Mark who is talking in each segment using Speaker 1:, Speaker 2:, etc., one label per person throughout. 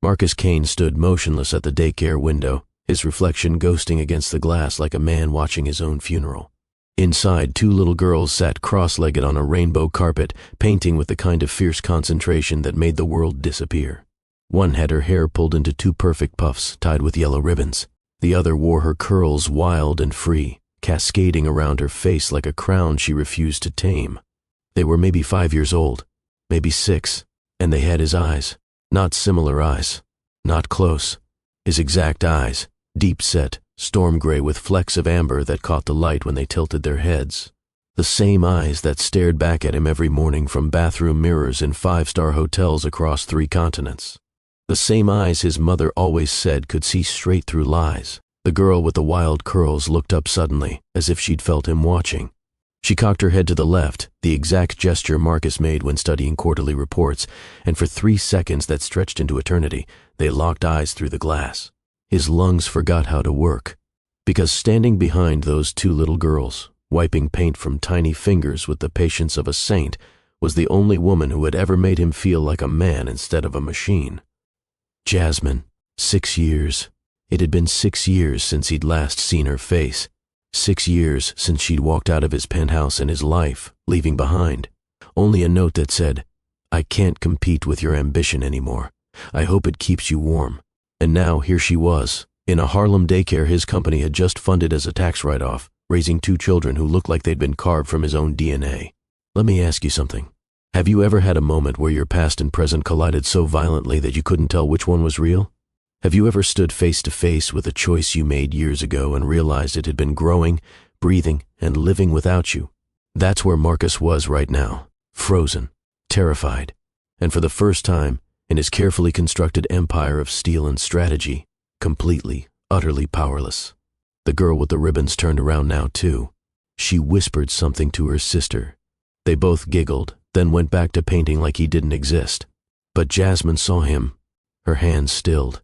Speaker 1: Marcus Kane stood motionless at the daycare window, his reflection ghosting against the glass like a man watching his own funeral. Inside, two little girls sat cross-legged on a rainbow carpet, painting with the kind of fierce concentration that made the world disappear. One had her hair pulled into two perfect puffs tied with yellow ribbons. The other wore her curls wild and free, cascading around her face like a crown she refused to tame. They were maybe 5 years old, maybe 6, and they had his eyes. Not similar eyes, not close. His exact eyes, deep-set, storm gray with flecks of amber that caught the light when they tilted their heads. The same eyes that stared back at him every morning from bathroom mirrors in 5-star hotels across 3 continents. The same eyes his mother always said could see straight through lies. The girl with the wild curls looked up suddenly, as if she'd felt him watching. She cocked her head to the left, the exact gesture Marcus made when studying quarterly reports, and for 3 seconds that stretched into eternity, they locked eyes through the glass. His lungs forgot how to work, because standing behind those 2 little girls, wiping paint from tiny fingers with the patience of a saint, was the only woman who had ever made him feel like a man instead of a machine. Jasmine, 6 years. It had been 6 years since he'd last seen her face. 6 years since she'd walked out of his penthouse and his life, leaving behind only a note that said, "I can't compete with your ambition anymore. I hope it keeps you warm." And now here she was, in a Harlem daycare his company had just funded as a tax write-off, raising 2 children who looked like they'd been carved from his own DNA. Let me ask you something. Have you ever had a moment where your past and present collided so violently that you couldn't tell which one was real? Have you ever stood face to face with a choice you made years ago and realized it had been growing, breathing, and living without you? That's where Marcus was right now, frozen, terrified, and for the first time, in his carefully constructed empire of steel and strategy, completely, utterly powerless. The girl with the ribbons turned around now too. She whispered something to her sister. They both giggled, then went back to painting like he didn't exist. But Jasmine saw him. Her hands stilled.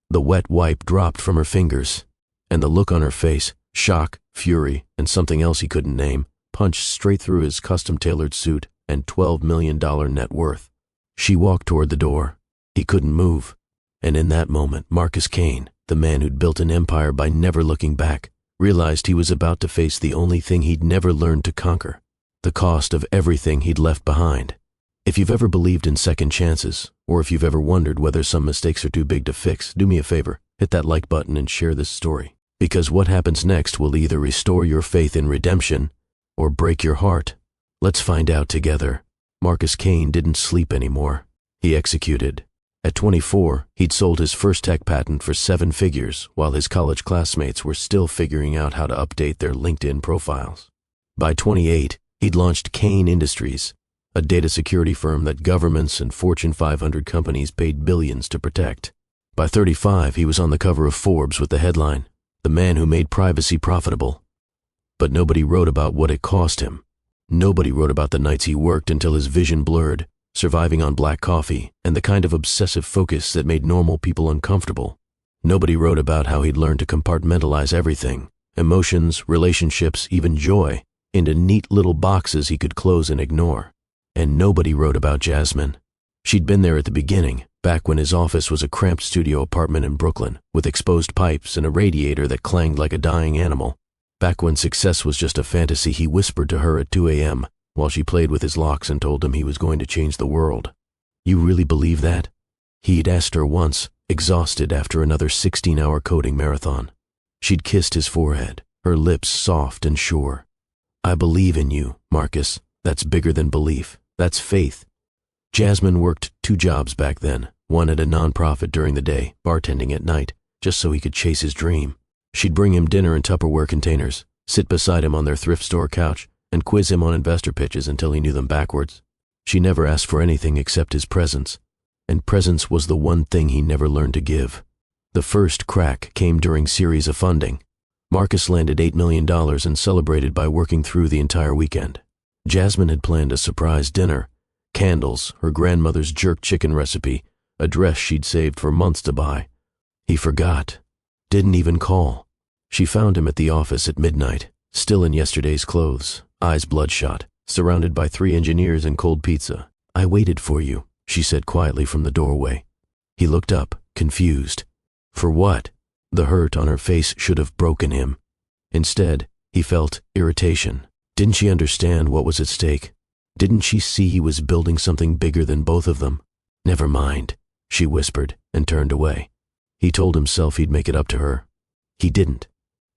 Speaker 1: The wet wipe dropped from her fingers, and the look on her face, shock, fury, and something else he couldn't name, punched straight through his custom-tailored suit and $12 million net worth. She walked toward the door. He couldn't move. And in that moment, Marcus Kane, the man who'd built an empire by never looking back, realized he was about to face the only thing he'd never learned to conquer, the cost of everything he'd left behind. If you've ever believed in second chances, or if you've ever wondered whether some mistakes are too big to fix, do me a favor, hit that like button and share this story. Because what happens next will either restore your faith in redemption or break your heart. Let's find out together. Marcus Kane didn't sleep anymore. He executed. At 24, he'd sold his first tech patent for 7 figures, while his college classmates were still figuring out how to update their LinkedIn profiles. By 28, he'd launched Kane Industries, a data security firm that governments and Fortune 500 companies paid billions to protect. By 35, he was on the cover of Forbes with the headline, "The Man Who Made Privacy Profitable." But nobody wrote about what it cost him. Nobody wrote about the nights he worked until his vision blurred, surviving on black coffee and the kind of obsessive focus that made normal people uncomfortable. Nobody wrote about how he'd learned to compartmentalize everything, emotions, relationships, even joy, into neat little boxes he could close and ignore. And nobody wrote about Jasmine. She'd been there at the beginning, back when his office was a cramped studio apartment in Brooklyn, with exposed pipes and a radiator that clanged like a dying animal. Back when success was just a fantasy he whispered to her at 2 a.m. while she played with his locks and told him he was going to change the world. "You really believe that?" He'd asked her once, exhausted after another 16-hour coding marathon. She'd kissed his forehead, her lips soft and sure. "I believe in you, Marcus. That's bigger than belief. That's faith." Jasmine worked 2 jobs back then, one at a nonprofit during the day, bartending at night, just so he could chase his dream. She'd bring him dinner in Tupperware containers, sit beside him on their thrift store couch, and quiz him on investor pitches until he knew them backwards. She never asked for anything except his presence, and presence was the one thing he never learned to give. The first crack came during series of funding. Marcus landed $8 million and celebrated by working through the entire weekend. Jasmine had planned a surprise dinner, candles, her grandmother's jerk chicken recipe, a dress she'd saved for months to buy. He forgot, didn't even call. She found him at the office at midnight, still in yesterday's clothes, eyes bloodshot, surrounded by 3 engineers and cold pizza. "I waited for you," she said quietly from the doorway. He looked up, confused. For what? The hurt on her face should have broken him. Instead, he felt irritation. Didn't she understand what was at stake? Didn't she see he was building something bigger than both of them? Never mind, she whispered and turned away. He told himself he'd make it up to her. He didn't.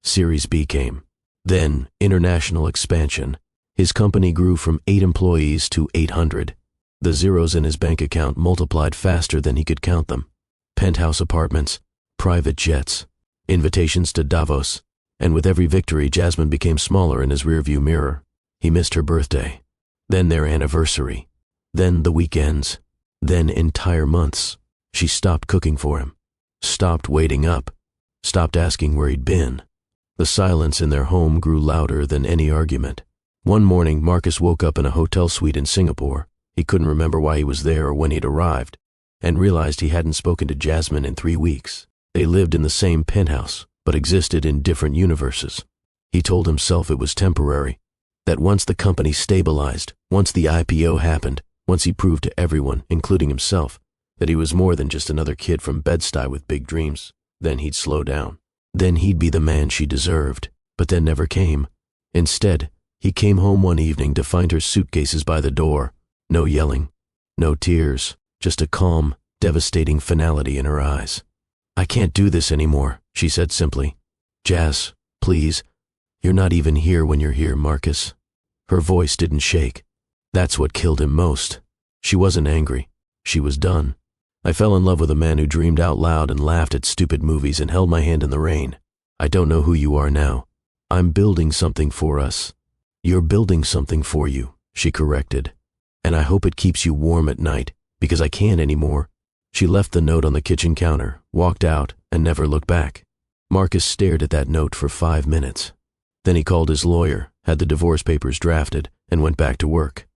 Speaker 1: Series B came. Then, international expansion. His company grew from 8 employees to 800. The zeros in his bank account multiplied faster than he could count them. Penthouse apartments, private jets, invitations to Davos, and with every victory, Jasmine became smaller in his rearview mirror. He missed her birthday, then their anniversary, then the weekends, then entire months. She stopped cooking for him, stopped waiting up, stopped asking where he'd been. The silence in their home grew louder than any argument. One morning, Marcus woke up in a hotel suite in Singapore. He couldn't remember why he was there or when he'd arrived, and realized he hadn't spoken to Jasmine in 3 weeks. They lived in the same penthouse, but existed in different universes. He told himself it was temporary, that once the company stabilized, once the IPO happened, once he proved to everyone, including himself, that he was more than just another kid from Bed-Stuy with big dreams, then he'd slow down. Then he'd be the man she deserved, but that never came. Instead, he came home one evening to find her suitcases by the door. No yelling, no tears, just a calm, devastating finality in her eyes. "I can't do this anymore," she said simply. "Jazz, please. You're not even here when you're here, Marcus." Her voice didn't shake. That's what killed him most. She wasn't angry. She was done. "I fell in love with a man who dreamed out loud and laughed at stupid movies and held my hand in the rain. I don't know who you are now. I'm building something for us." "You're building something for you," she corrected. "And I hope it keeps you warm at night, because I can't anymore." She left the note on the kitchen counter, walked out, and never looked back. Marcus stared at that note for 5 minutes. Then he called his lawyer, had the divorce papers drafted, and went back to work.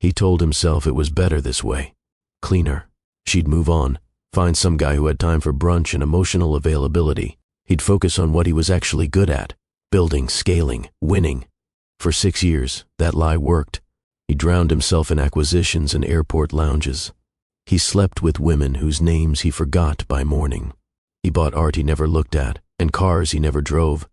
Speaker 1: He told himself it was better this way. Cleaner. She'd move on, find some guy who had time for brunch and emotional availability. He'd focus on what he was actually good at, building, scaling, winning. For 6 years, that lie worked. He drowned himself in acquisitions and airport lounges. He slept with women whose names he forgot by morning. He bought art he never looked at and cars he never drove.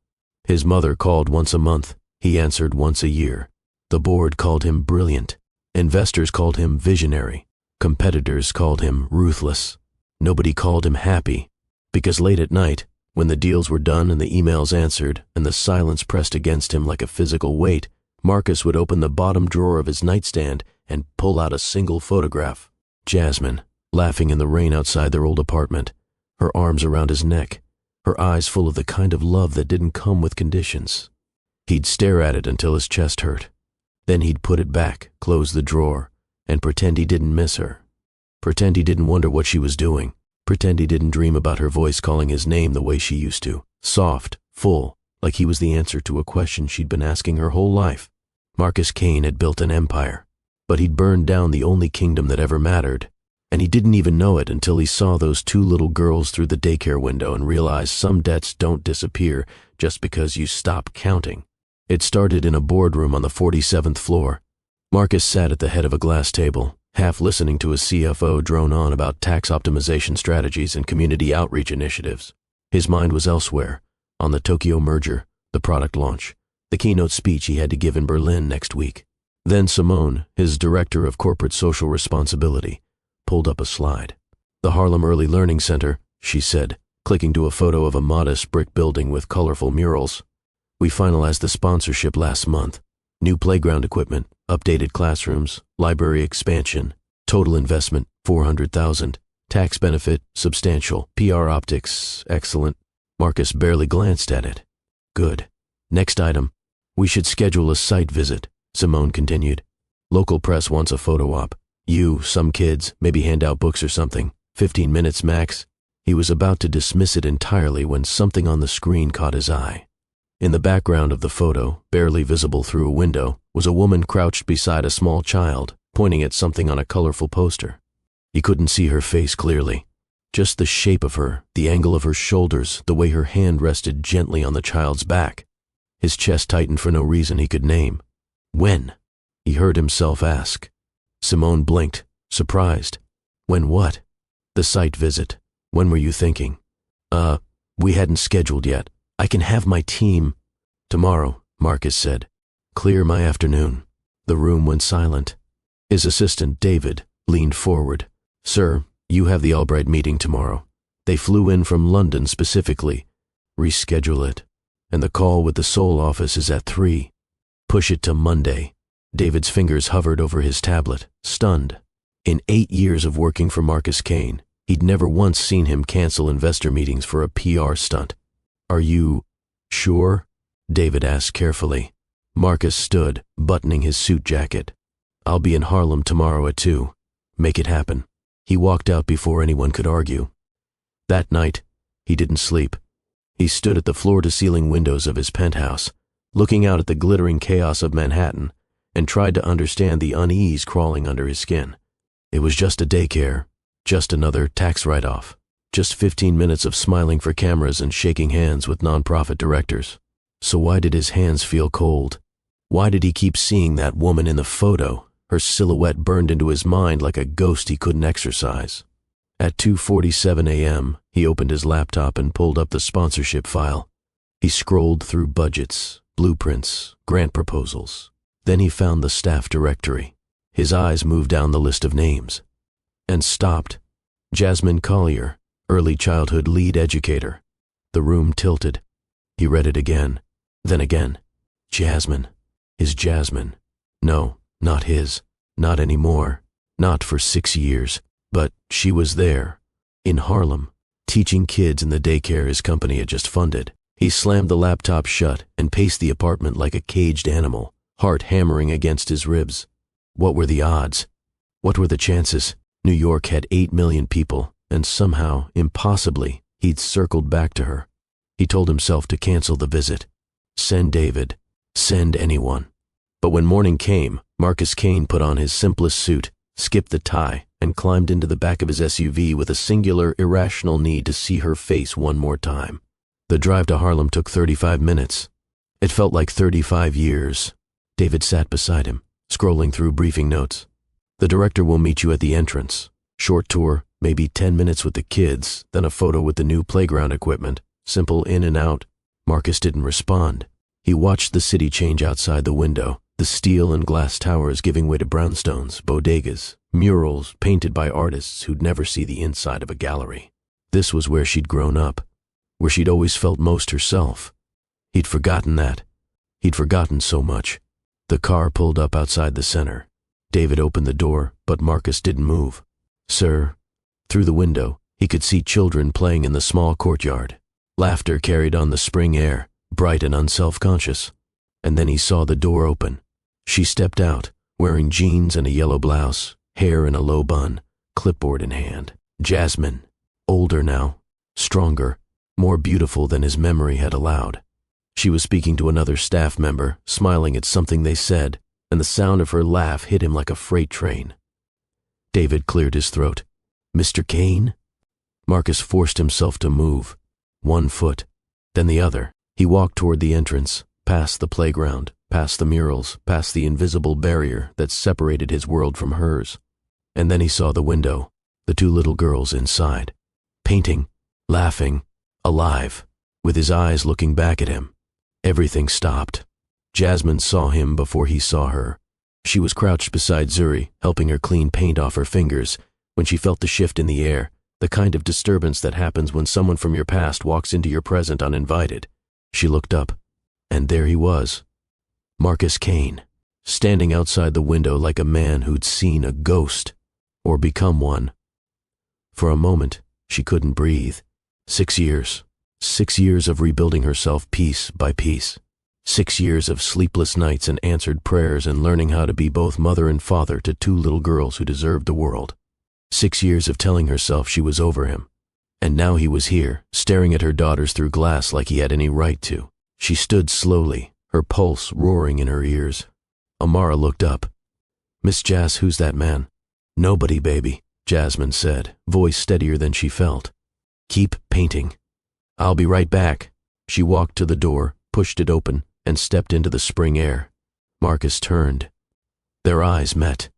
Speaker 1: His mother called once a month. He answered once a year. The board called him brilliant. Investors called him visionary. Competitors called him ruthless. Nobody called him happy, because late at night, when the deals were done and the emails answered and the silence pressed against him like a physical weight, Marcus would open the bottom drawer of his nightstand and pull out a single photograph. Jasmine, laughing in the rain outside their old apartment, her arms around his neck, her eyes full of the kind of love that didn't come with conditions. He'd stare at it until his chest hurt. Then he'd put it back, close the drawer, and pretend he didn't miss her. Pretend he didn't wonder what she was doing. Pretend he didn't dream about her voice calling his name the way she used to. Soft, full, like he was the answer to a question she'd been asking her whole life. Marcus Kane had built an empire, but he'd burned down the only kingdom that ever mattered, and he didn't even know it until he saw those 2 little girls through the daycare window and realized some debts don't disappear just because you stop counting. It started in a boardroom on the 47th floor. Marcus sat at the head of a glass table, half listening to his CFO drone on about tax optimization strategies and community outreach initiatives. His mind was elsewhere, on the Tokyo merger, the product launch, the keynote speech he had to give in Berlin next week. Then Simone, his director of corporate social responsibility, pulled up a slide. "The Harlem Early Learning Center," she said, clicking to a photo of a modest brick building with colorful murals. "We finalized the sponsorship last month. New playground equipment, updated classrooms, library expansion. Total investment, $400,000. Tax benefit, substantial. PR optics, excellent." Marcus barely glanced at it. "Good. Next item. We should schedule a site visit," Simone continued. "Local press wants a photo op. You, some kids, maybe hand out books or something. 15 minutes max." He was about to dismiss it entirely when something on the screen caught his eye. In the background of the photo, barely visible through a window, was a woman crouched beside a small child, pointing at something on a colorful poster. He couldn't see her face clearly. Just the shape of her, the angle of her shoulders, the way her hand rested gently on the child's back. His chest tightened for no reason he could name. "When?" he heard himself ask. Simone blinked, surprised. "When what?" "The site visit. When were you thinking? We hadn't scheduled yet. I can have my team. Tomorrow, Marcus said. Clear my afternoon. The room went silent. His assistant, David, leaned forward. Sir, you have the Albright meeting tomorrow. They flew in from London specifically. Reschedule it. And the call with the Seoul office is at 3. Push it to Monday. David's fingers hovered over his tablet, stunned. In 8 years of working for Marcus Kane, he'd never once seen him cancel investor meetings for a PR stunt. Are you sure? David asked carefully. Marcus stood, buttoning his suit jacket. I'll be in Harlem tomorrow at 2. Make it happen. He walked out before anyone could argue. That night, he didn't sleep. He stood at the floor-to-ceiling windows of his penthouse, looking out at the glittering chaos of Manhattan, and tried to understand the unease crawling under his skin. It was just a daycare, just another tax write-off, just 15 minutes of smiling for cameras and shaking hands with nonprofit directors. So why did his hands feel cold? Why did he keep seeing that woman in the photo, her silhouette burned into his mind like a ghost he couldn't exorcise? At 2:47 a.m., he opened his laptop and pulled up the sponsorship file. He scrolled through budgets, blueprints, grant proposals. Then he found the staff directory. His eyes moved down the list of names and stopped. Jasmine Collier, early childhood lead educator. The room tilted. He read it again, then again. Jasmine. His Jasmine. No, not his. Not anymore. Not for 6 years. But she was there, in Harlem, teaching kids in the daycare his company had just funded. He slammed the laptop shut and paced the apartment like a caged animal, heart hammering against his ribs. What were the odds? What were the chances? New York had 8 million people, and somehow, impossibly, he'd circled back to her. He told himself to cancel the visit. Send David. Send anyone. But when morning came, Marcus Kane put on his simplest suit, skipped the tie, and climbed into the back of his SUV with a singular, irrational need to see her face one more time. The drive to Harlem took 35 minutes. It felt like 35 years. David sat beside him, scrolling through briefing notes. The director will meet you at the entrance. Short tour, maybe 10 minutes with the kids, then a photo with the new playground equipment. Simple in and out. Marcus didn't respond. He watched the city change outside the window, the steel and glass towers giving way to brownstones, bodegas, murals painted by artists who'd never see the inside of a gallery. This was where she'd grown up, where she'd always felt most herself. He'd forgotten that. He'd forgotten so much. The car pulled up outside the center. David opened the door, but Marcus didn't move. Sir. Through the window, he could see children playing in the small courtyard. Laughter carried on the spring air, bright and unself-conscious. And then he saw the door open. She stepped out, wearing jeans and a yellow blouse, hair in a low bun, clipboard in hand. Jasmine, older now, stronger, more beautiful than his memory had allowed. She was speaking to another staff member, smiling at something they said, and the sound of her laugh hit him like a freight train. David cleared his throat. Mr. Kane? Marcus forced himself to move. One foot, then the other. He walked toward the entrance, past the playground, past the murals, past the invisible barrier that separated his world from hers. And then he saw the window, the 2 little girls inside, painting, laughing, alive, with his eyes looking back at him. Everything stopped. Jasmine saw him before he saw her. She was crouched beside Zuri, helping her clean paint off her fingers, when she felt the shift in the air, the kind of disturbance that happens when someone from your past walks into your present uninvited. She looked up, and there he was, Marcus Kane, standing outside the window like a man who'd seen a ghost, or become one. For a moment, she couldn't breathe. 6 years. 6 years of rebuilding herself piece by piece. 6 years of sleepless nights and answered prayers and learning how to be both mother and father to 2 little girls who deserved the world. 6 years of telling herself she was over him. And now he was here, staring at her daughters through glass like he had any right to. She stood slowly, her pulse roaring in her ears. Amara looked up. Miss Jas, who's that man? Nobody, baby, Jasmine said, voice steadier than she felt. Keep painting. I'll be right back. She walked to the door, pushed it open, and stepped into the spring air. Marcus turned. Their eyes met.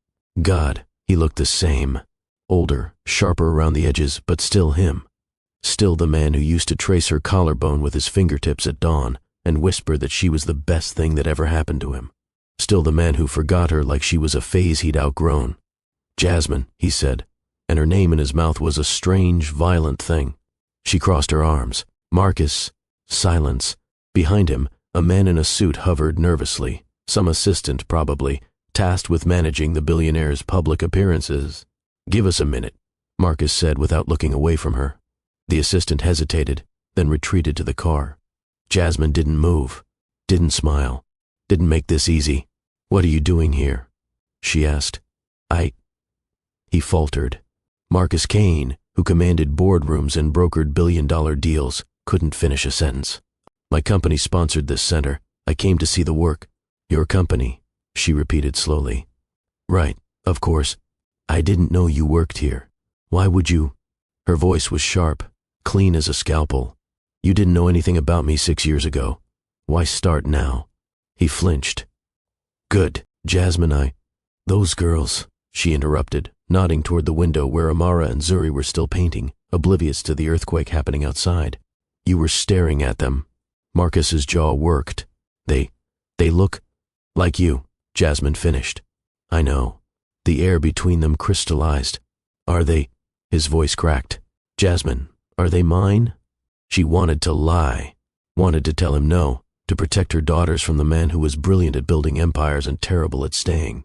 Speaker 1: God, he looked the same. Older, sharper around the edges, but still him. Still the man who used to trace her collarbone with his fingertips at dawn and whisper that she was the best thing that ever happened to him. Still the man who forgot her like she was a phase he'd outgrown. "Jasmine," he said, and her name in his mouth was a strange, violent thing. She crossed her arms. "Marcus." Silence. Behind him, a man in a suit hovered nervously, some assistant probably, tasked with managing the billionaire's public appearances. "Give us a minute," Marcus said without looking away from her. The assistant hesitated, then retreated to the car. Jasmine didn't move, didn't smile, didn't make this easy. "What are you doing here?" she asked. He faltered. Marcus Kane, who commanded boardrooms and brokered billion-dollar deals, couldn't finish a sentence. "My company sponsored this center. I came to see the work." "Your company," she repeated slowly. "Right, of course. I didn't know you worked here. Why would you?" Her voice was sharp, clean as a scalpel. "You didn't know anything about me 6 years ago. Why start now?" He flinched. "Good, Jasmine, Those girls," she interrupted, nodding toward the window where Amara and Zuri were still painting, oblivious to the earthquake happening outside. "You were staring at them." Marcus's jaw worked. They look like you," Jasmine finished. "I know." The air between them crystallized. "Are they?" His voice cracked. "Jasmine, are they mine?" She wanted to lie, wanted to tell him no, to protect her daughters from the man who was brilliant at building empires and terrible at staying.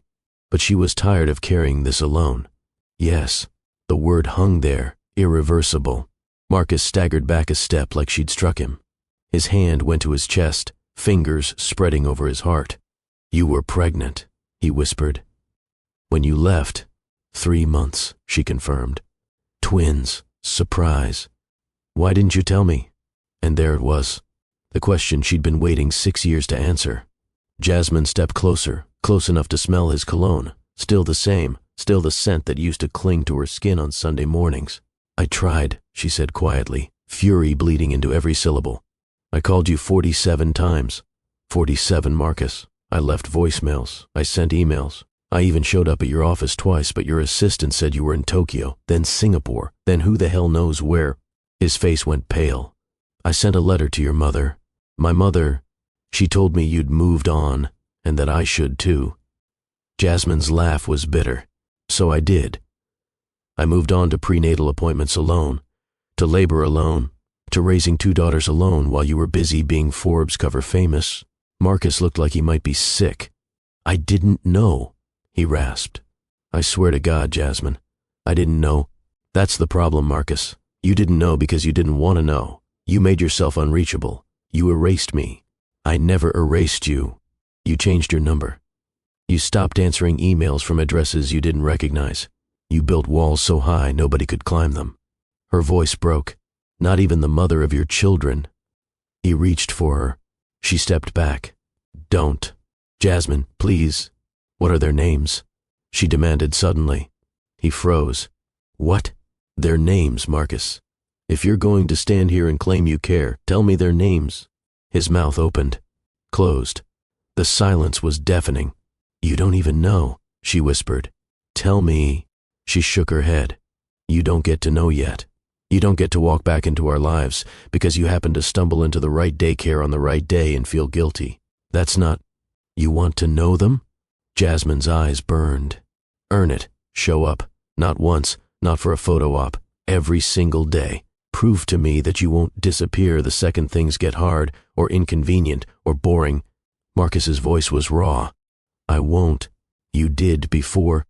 Speaker 1: But she was tired of carrying this alone. Yes, the word hung there, irreversible. Marcus staggered back a step like she'd struck him. His hand went to his chest, fingers spreading over his heart. "You were pregnant," he whispered. "When you left." 3 months, she confirmed. "Twins. Surprise. Why didn't you tell me?" And there it was, the question she'd been waiting 6 years to answer. Jasmine stepped closer, close enough to smell his cologne, still the same, still the scent that used to cling to her skin on Sunday mornings. "I tried," she said quietly, fury bleeding into every syllable. "I called you 47 times. 47, Marcus. I left voicemails. I sent emails. I even showed up at your office twice, but your assistant said you were in Tokyo, then Singapore, then who the hell knows where." His face went pale. "I sent a letter to your mother. My mother, she told me you'd moved on, and that I should too." Jasmine's laugh was bitter. "So I did. I moved on to prenatal appointments alone, to labor alone, to raising 2 daughters alone while you were busy being Forbes cover famous." Marcus looked like he might be sick. "I didn't know," he rasped. "I swear to God, Jasmine, I didn't know. That's the problem, Marcus. You didn't know because you didn't want to know. You made yourself unreachable. You erased me. I never erased you. You changed your number. You stopped answering emails from addresses you didn't recognize. You built walls so high nobody could climb them." Her voice broke. "Not even the mother of your children." He reached for her. She stepped back. "Don't. Jasmine, please." "What are their names?" she demanded suddenly. He froze. "What?" "Their names, Marcus. If you're going to stand here and claim you care, tell me their names." His mouth opened, closed. The silence was deafening. "You don't even know," she whispered. "Tell me." She shook her head. "You don't get to know yet. You don't get to walk back into our lives because you happen to stumble into the right daycare on the right day and feel guilty. That's not... You want to know them?" Jasmine's eyes burned. "Earn it. Show up. Not once, not for a photo op. Every single day. Prove to me that you won't disappear the second things get hard or inconvenient or boring." Marcus's voice was raw. "I won't. You did before.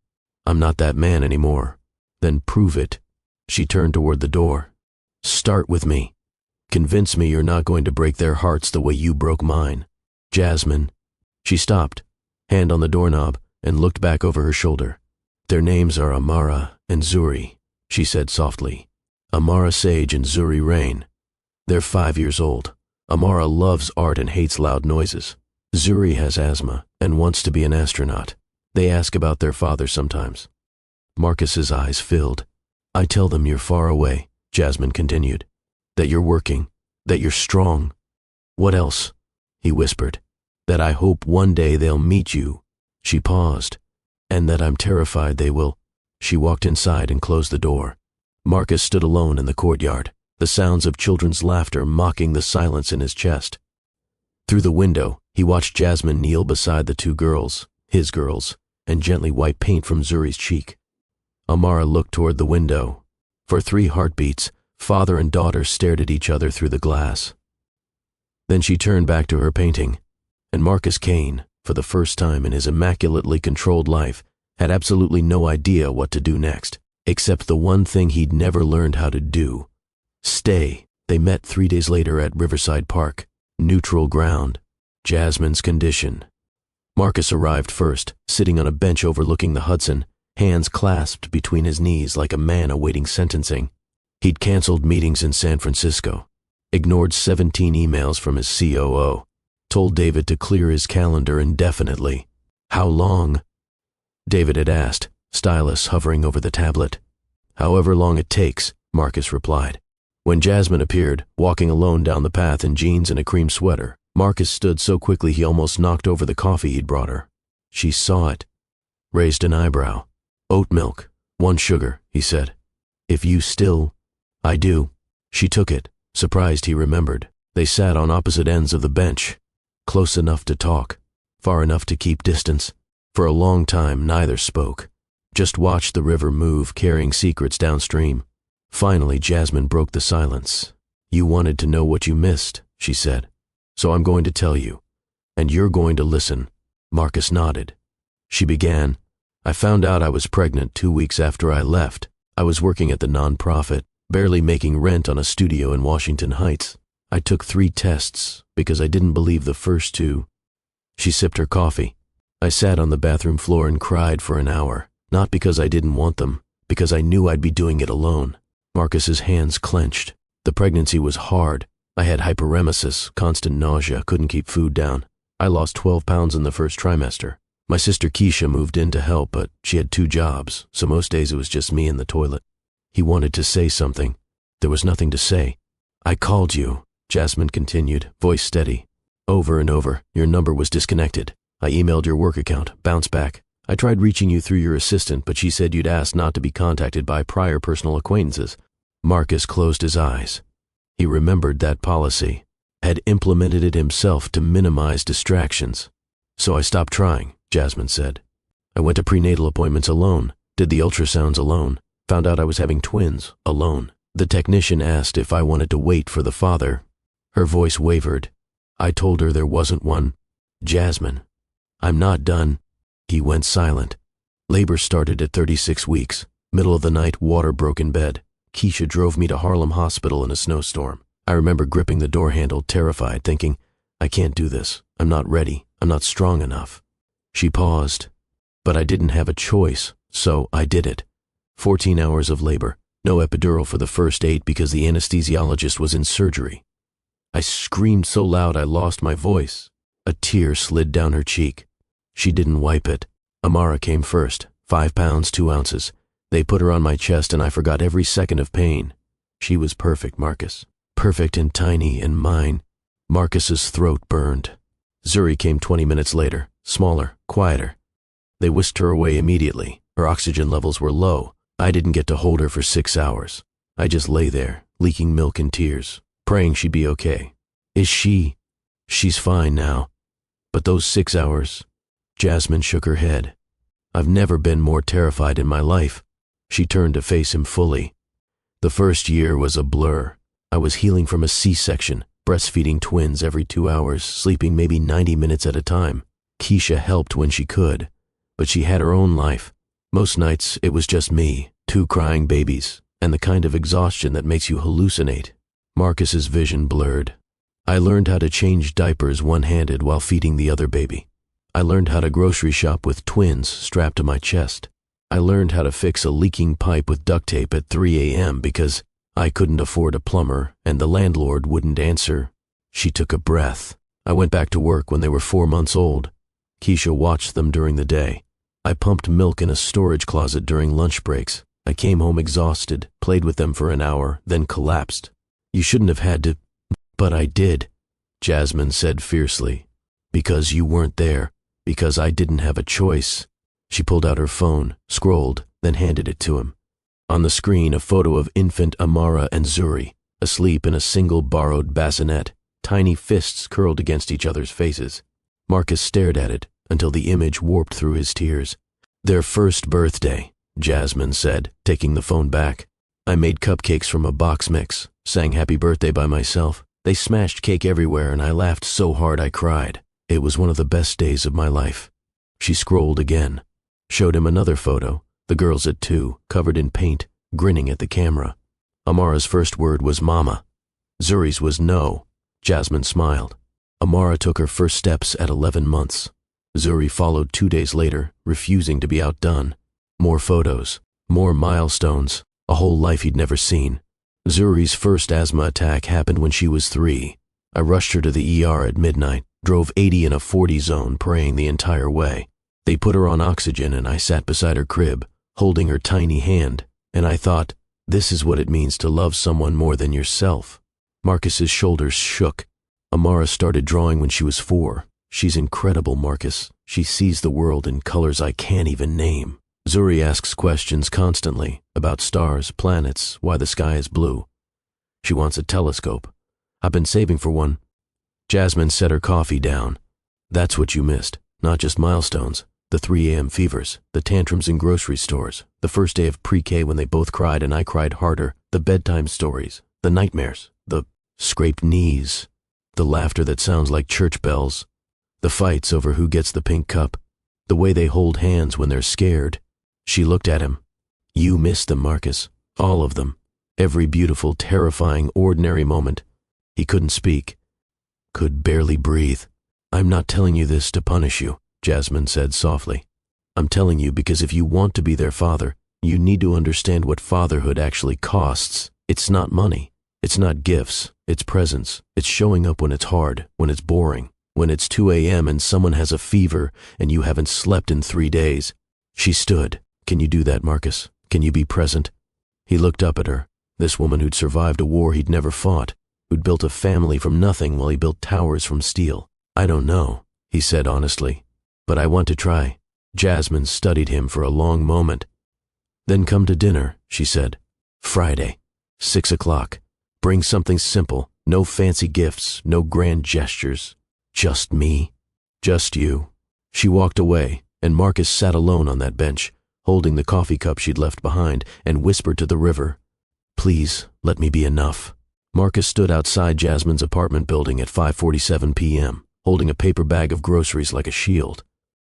Speaker 1: I'm not that man anymore." "Then prove it." She turned toward the door. "Start with me. Convince me you're not going to break their hearts the way you broke mine." "Jasmine." She stopped, hand on the doorknob, and looked back over her shoulder. "Their names are Amara and Zuri," she said softly. "Amara Sage and Zuri Rain. They're 5 years old. Amara loves art and hates loud noises. Zuri has asthma and wants to be an astronaut. They ask about their father sometimes." Marcus's eyes filled. "I tell them you're far away," Jasmine continued. "That you're working, that you're strong." "What else?" he whispered. "That I hope one day they'll meet you." She paused. "And that I'm terrified they will." She walked inside and closed the door. Marcus stood alone in the courtyard. the sounds of children's laughter mocking the silence in his chest. Through the window, he watched Jasmine kneel beside the two girls, his girls, and gently wipe paint from Zuri's cheek. Amara looked toward the window. For 3 heartbeats, father and daughter stared at each other through the glass. Then she turned back to her painting, and Marcus Kane, for the first time in his immaculately controlled life, had absolutely no idea what to do next, except the one thing he'd never learned how to do: stay. They met 3 days later at Riverside Park, neutral ground, Jasmine's condition. Marcus arrived first, sitting on a bench overlooking the Hudson, hands clasped between his knees like a man awaiting sentencing. He'd canceled meetings in San Francisco, ignored 17 emails from his COO, told David to clear his calendar indefinitely. How long? David had asked, stylus hovering over the tablet. However long it takes, Marcus replied. When Jasmine appeared, walking alone down the path in jeans and a cream sweater, Marcus stood so quickly he almost knocked over the coffee he'd brought her. She saw it, raised an eyebrow. "Oat milk, 1 sugar," he said. "If you still—" "I do." She took it, surprised he remembered. They sat on opposite ends of the bench, close enough to talk, far enough to keep distance. For a long time, neither spoke, just watched the river move, carrying secrets downstream. Finally, Jasmine broke the silence. "You wanted to know what you missed," she said. "So I'm going to tell you, and you're going to listen." Marcus nodded. She began, "I found out I was pregnant 2 weeks after I left. I was working at the nonprofit, barely making rent on a studio in Washington Heights. I took 3 tests because I didn't believe the first 2. She sipped her coffee. "I sat on the bathroom floor and cried for an hour, not because I didn't want them, because I knew I'd be doing it alone." Marcus's hands clenched. The pregnancy was hard. I had hyperemesis, constant nausea, couldn't keep food down. I lost 12 pounds in the first trimester. My sister Keisha moved in to help, but she had 2 jobs, so most days it was just me in the toilet. He wanted to say something. There was nothing to say. "I called you," Jasmine continued, voice steady. "Over and over. Your number was disconnected. I emailed your work account, bounced back. I tried reaching you through your assistant, but she said you'd asked not to be contacted by prior personal acquaintances." Marcus closed his eyes. He remembered that policy, had implemented it himself to minimize distractions. "So I stopped trying," Jasmine said. "I went to prenatal appointments alone, did the ultrasounds alone, found out I was having twins alone. The technician asked if I wanted to wait for the father." Her voice wavered. "I told her there wasn't one." "Jasmine, I'm not done." He went silent. Labor started at 36 weeks. Middle of the night, water broke in bed. Keisha drove me to Harlem Hospital in a snowstorm. I remember gripping the door handle, terrified, thinking, "I can't do this. I'm not ready. I'm not strong enough." She paused. "But I didn't have a choice, so I did it. 14 hours of labor. No epidural for the first 8 because the anesthesiologist was in surgery." I screamed so loud I lost my voice. A tear slid down her cheek. She didn't wipe it. Amara came first, 5 pounds, 2 ounces. They put her on my chest and I forgot every second of pain. She was perfect, Marcus. Perfect and tiny and mine. Marcus's throat burned. Zuri came 20 minutes later, smaller, quieter. They whisked her away immediately. Her oxygen levels were low. I didn't get to hold her for 6 hours. I just lay there, leaking milk and tears, praying she'd be okay. "Is she?" "She's fine now. But those 6 hours..." Jasmine shook her head. "I've never been more terrified in my life." She turned to face him fully. "The first year was a blur. I was healing from a C-section, breastfeeding twins every 2 hours, sleeping maybe 90 minutes at a time. Keisha helped when she could, but she had her own life. Most nights it was just me, 2 crying babies, and the kind of exhaustion that makes you hallucinate." Marcus's vision blurred. "I learned how to change diapers one-handed while feeding the other baby. I learned how to grocery shop with twins strapped to my chest. I learned how to fix a leaking pipe with duct tape at 3 a.m. because I couldn't afford a plumber and the landlord wouldn't answer." She took a breath. "I went back to work when they were 4 months old. Keisha watched them during the day. I pumped milk in a storage closet during lunch breaks. I came home exhausted, played with them for an hour, then collapsed. You shouldn't have had to..." "But I did," Jasmine said fiercely. "Because you weren't there. Because I didn't have a choice." She pulled out her phone, scrolled, then handed it to him. On the screen, a photo of infant Amara and Zuri. asleep in a single borrowed bassinet, tiny fists curled against each other's faces. Marcus stared at it until the image warped through his tears. "Their first birthday," Jasmine said, taking the phone back. "I made cupcakes from a box mix, sang happy birthday by myself. They smashed cake everywhere and I laughed so hard I cried. It was one of the best days of my life." She scrolled again, showed him another photo, the girls at 2, covered in paint, grinning at the camera. Amara's first word was mama. Zuri's was no. Jasmine smiled. Amara took her first steps at 11 months. Zuri followed 2 days later, refusing to be outdone. More photos, more milestones, a whole life he'd never seen. Zuri's first asthma attack happened when she was 3. I rushed her to the ER at midnight, drove 80 in a 40 zone, praying the entire way. They put her on oxygen and I sat beside her crib, holding her tiny hand, and I thought, this is what it means to love someone more than yourself. Marcus's shoulders shook. Amara started drawing when she was 4. She's incredible, Marcus. She sees the world in colors I can't even name. Zuri asks questions constantly about stars, planets, why the sky is blue. She wants a telescope. I've been saving for one. Jasmine set her coffee down. That's what you missed, not just milestones. The 3 a.m. fevers, the tantrums in grocery stores, the first day of pre-K when they both cried and I cried harder, the bedtime stories, the nightmares, the scraped knees, the laughter that sounds like church bells, the fights over who gets the pink cup, the way they hold hands when they're scared. She looked at him. You missed them, Marcus. All of them. Every beautiful, terrifying, ordinary moment. He couldn't speak. Could barely breathe. I'm not telling you this to punish you, Jasmine said softly. I'm telling you because if you want to be their father, you need to understand what fatherhood actually costs. It's not money. It's not gifts. It's presence. It's showing up when it's hard, when it's boring, when it's 2 a.m. and someone has a fever and you haven't slept in 3 days. She stood. Can you do that, Marcus? Can you be present? He looked up at her, this woman who'd survived a war he'd never fought, who'd built a family from nothing while he built towers from steel. I don't know, he said honestly, but I want to try. Jasmine studied him for a long moment. Then come to dinner, she said. Friday, 6 o'clock. Bring something simple, no fancy gifts, no grand gestures. Just me. Just you. She walked away, and Marcus sat alone on that bench, holding the coffee cup she'd left behind, and whispered to the river, Please, let me be enough. Marcus stood outside Jasmine's apartment building at 5:47 p.m., holding a paper bag of groceries like a shield.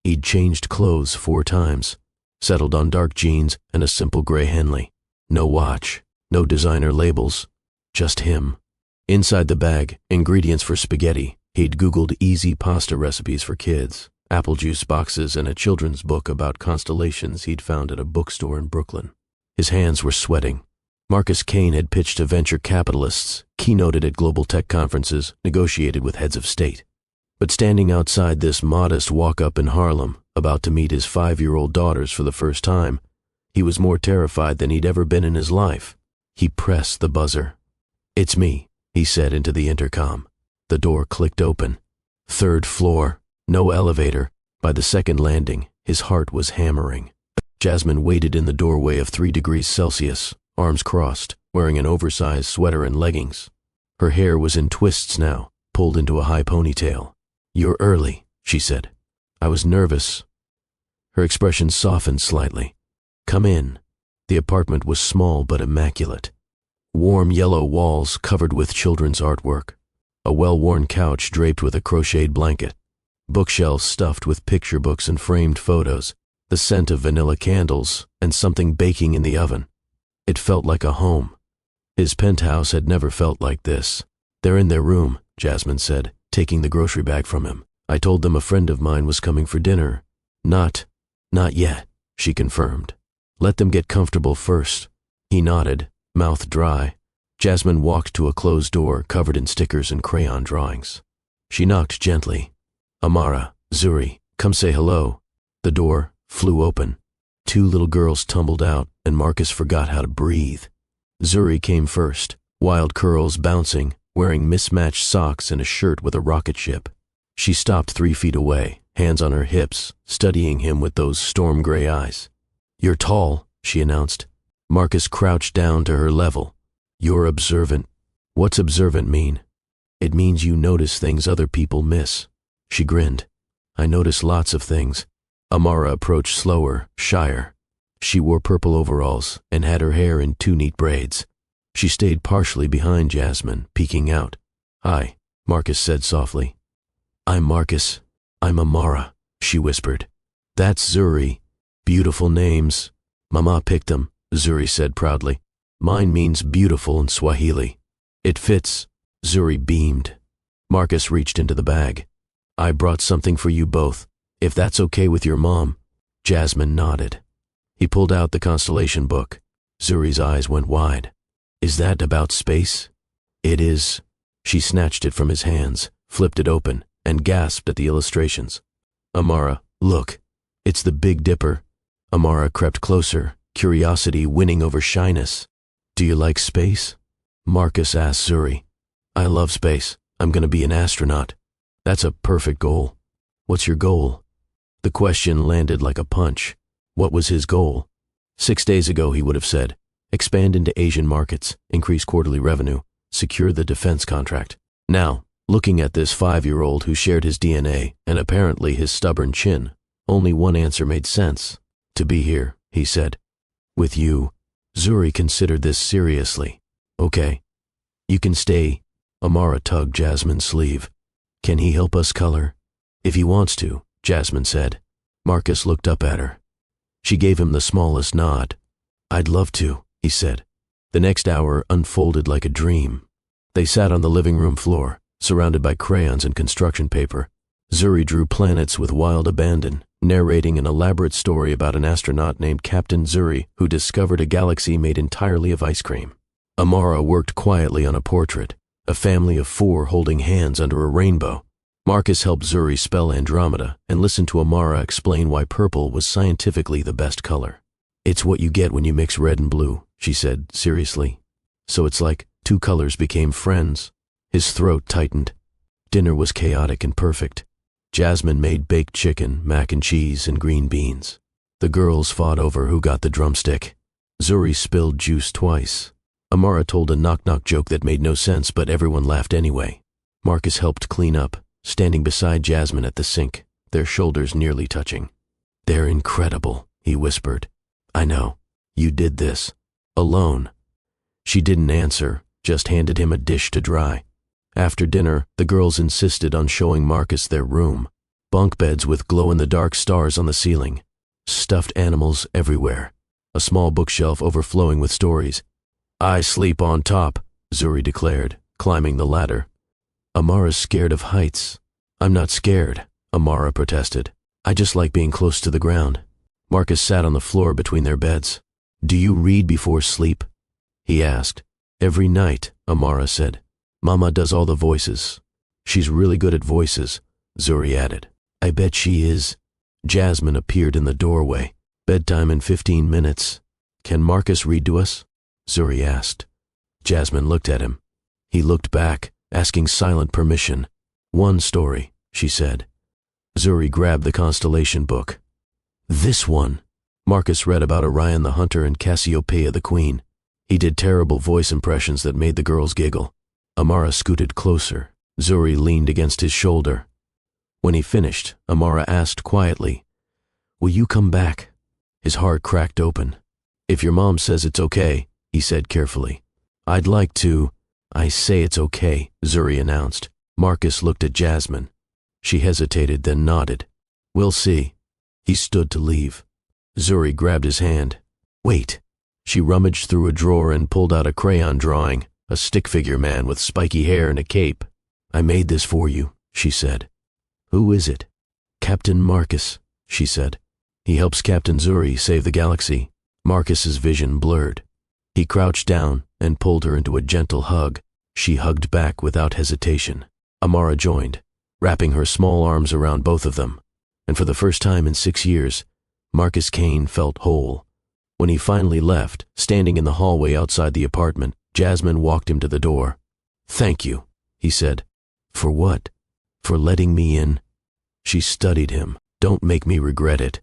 Speaker 1: He'd changed clothes 4 times, settled on dark jeans and a simple gray Henley. No watch, no designer labels, just him. Inside the bag, ingredients for spaghetti. He'd Googled easy pasta recipes for kids, apple juice boxes, and a children's book about constellations he'd found at a bookstore in Brooklyn. His hands were sweating. Marcus Kane had pitched to venture capitalists, keynoted at global tech conferences, negotiated with heads of state. But standing outside this modest walk-up in Harlem, about to meet his 5-year-old daughters for the first time, he was more terrified than he'd ever been in his life. He pressed the buzzer. It's me, he said into the intercom. The door clicked open. 3rd floor, no elevator. By the 2nd landing, his heart was hammering. Jasmine waited in the doorway of 3 degrees Celsius, arms crossed, wearing an oversized sweater and leggings. Her hair was in twists now, pulled into a high ponytail. You're early, she said. I was nervous. Her expression softened slightly. Come in. The apartment was small but immaculate. Warm yellow walls covered with children's artwork. A well-worn couch draped with a crocheted blanket. Bookshelves stuffed with picture books and framed photos. The scent of vanilla candles and something baking in the oven. It felt like a home. His penthouse had never felt like this. They're in their room, Jasmine said, taking the grocery bag from him. I told them a friend of mine was coming for dinner. Not yet, she confirmed. Let them get comfortable first. He nodded, mouth dry. Jasmine walked to a closed door covered in stickers and crayon drawings. She knocked gently. Amara, Zuri, come say hello. The door flew open. 2 little girls tumbled out, and Marcus forgot how to breathe. Zuri came first, wild curls bouncing, wearing mismatched socks and a shirt with a rocket ship. She stopped 3 feet away, hands on her hips, studying him with those storm gray eyes. You're tall, she announced. Marcus crouched down to her level. You're observant. What's observant mean? It means you notice things other people miss. She grinned. I notice lots of things. Amara approached slower, shyer. She wore purple overalls and had her hair in 2 neat braids. She stayed partially behind Jasmine, peeking out. Hi, Marcus said softly. I'm Marcus. I'm Amara, she whispered. That's Zuri. Beautiful names. Mama picked them, Zuri said proudly. Mine means beautiful in Swahili. It fits. Zuri beamed. Marcus reached into the bag. I brought something for you both, if that's okay with your mom. Jasmine nodded. He pulled out the constellation book. Zuri's eyes went wide. Is that about space? It is. She snatched it from his hands, flipped it open, and gasped at the illustrations. Amara, look. It's the Big Dipper. Amara crept closer, curiosity winning over shyness. Do you like space? Marcus asked Zuri. I love space. I'm gonna be an astronaut. That's a perfect goal. What's your goal? The question landed like a punch. What was his goal? 6 days ago, he would have said, expand into Asian markets, increase quarterly revenue, secure the defense contract. Now, looking at this 5-year-old who shared his DNA and apparently his stubborn chin, only one answer made sense. To be here, he said. With you. Zuri considered this seriously. Okay. You can stay. Amara tugged Jasmine's sleeve. Can he help us color? If he wants to, Jasmine said. Marcus looked up at her. She gave him the smallest nod. I'd love to, he said. The next hour unfolded like a dream. They sat on the living room floor, surrounded by crayons and construction paper. Zuri drew planets with wild abandon, narrating an elaborate story about an astronaut named Captain Zuri who discovered a galaxy made entirely of ice cream. Amara worked quietly on a portrait, a family of 4 holding hands under a rainbow. Marcus helped Zuri spell Andromeda and listened to Amara explain why purple was scientifically the best color. It's what you get when you mix red and blue, she said seriously. So it's like 2 colors became friends. His throat tightened. Dinner was chaotic and perfect. Jasmine made baked chicken, mac and cheese, and green beans. The girls fought over who got the drumstick. Zuri spilled juice twice. Amara told a knock-knock joke that made no sense, but everyone laughed anyway. Marcus helped clean up, standing beside Jasmine at the sink, their shoulders nearly touching. They're incredible, he whispered. I know. You did this. Alone. She didn't answer, just handed him a dish to dry. After dinner, the girls insisted on showing Marcus their room. Bunk beds with glow-in-the-dark stars on the ceiling. Stuffed animals everywhere. A small bookshelf overflowing with stories. I sleep on top, Zuri declared, climbing the ladder. Amara's scared of heights. I'm not scared, Amara protested. I just like being close to the ground. Marcus sat on the floor between their beds. Do you read before sleep? He asked. Every night, Amara said. Mama does all the voices. She's really good at voices, Zuri added. I bet she is. Jasmine appeared in the doorway. Bedtime in 15 minutes. Can Marcus read to us? Zuri asked. Jasmine looked at him. He looked back, asking silent permission. 1 story, she said. Zuri grabbed the constellation book. This one. Marcus read about Orion the Hunter and Cassiopeia the Queen. He did terrible voice impressions that made the girls giggle. Amara scooted closer. Zuri leaned against his shoulder. When he finished, Amara asked quietly, Will you come back? His heart cracked open. If your mom says it's okay, he said carefully. I'd like to. I say it's okay, Zuri announced. Marcus looked at Jasmine. She hesitated, then nodded. We'll see. He stood to leave. Zuri grabbed his hand. Wait. She rummaged through a drawer and pulled out a crayon drawing, a stick figure man with spiky hair and a cape. I made this for you, she said. Who is it? Captain Marcus, she said. He helps Captain Zuri save the galaxy. Marcus's vision blurred. He crouched down and pulled her into a gentle hug. She hugged back without hesitation. Amara joined, wrapping her small arms around both of them. And for the first time in 6 years, Marcus Kane felt whole. When he finally left, standing in the hallway outside the apartment, Jasmine walked him to the door. Thank you, he said. For what? For letting me in. She studied him. Don't make me regret it.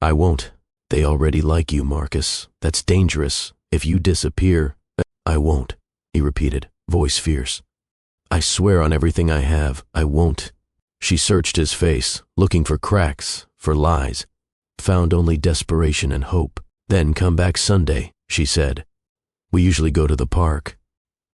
Speaker 1: I won't. They already like you, Marcus. That's dangerous. If you disappear, I won't, he repeated, voice fierce. I swear on everything I have, I won't. She searched his face, looking for cracks, for lies. Found only desperation and hope. Then come back Sunday, she said. We usually go to the park.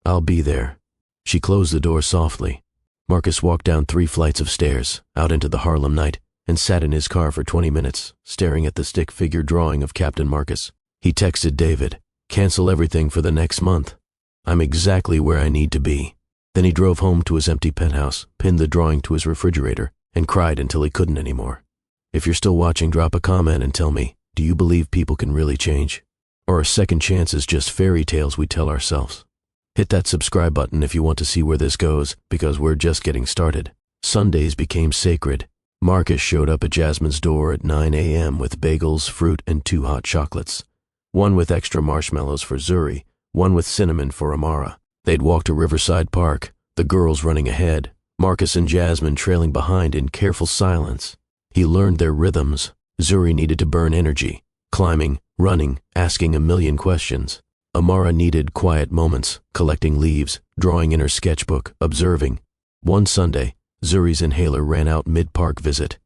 Speaker 1: I'll be there. She closed the door softly. Marcus walked down 3 flights of stairs, out into the Harlem night, and sat in his car for 20 minutes, staring at the stick figure drawing of Captain Marcus. He texted David, "Cancel everything for the next month. I'm exactly where I need to be." Then he drove home to his empty penthouse, pinned the drawing to his refrigerator, and cried until he couldn't anymore. If you're still watching, drop a comment and tell me, do you believe people can really change? Or a second chance is just fairy tales we tell ourselves? Hit that subscribe button if you want to see where this goes, because we're just getting started. Sundays became sacred. Marcus showed up at Jasmine's door at 9 a.m. with bagels, fruit, and 2 hot chocolates. One with extra marshmallows for Zuri, one with cinnamon for Amara. They'd walk to Riverside Park, the girls running ahead, Marcus and Jasmine trailing behind in careful silence. He learned their rhythms. Zuri needed to burn energy, climbing, running, asking a million questions. Amara needed quiet moments, collecting leaves, drawing in her sketchbook, observing. One Sunday, Zuri's inhaler ran out mid-park visit.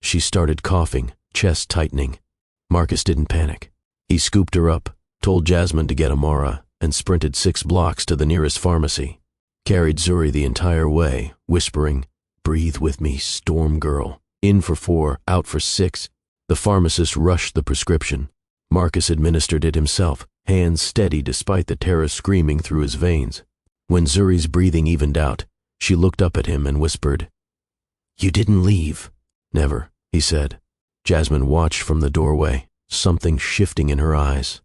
Speaker 1: She started coughing, chest tightening. Marcus didn't panic. He scooped her up, told Jasmine to get Amara, and sprinted 6 blocks to the nearest pharmacy. Carried Zuri the entire way, whispering, "Breathe with me, storm girl. In for 4, out for 6. The pharmacist rushed the prescription. Marcus administered it himself, hands steady despite the terror screaming through his veins. When Zuri's breathing evened out, she looked up at him and whispered, "You didn't leave." "Never," he said. Jasmine watched from the doorway, something shifting in her eyes.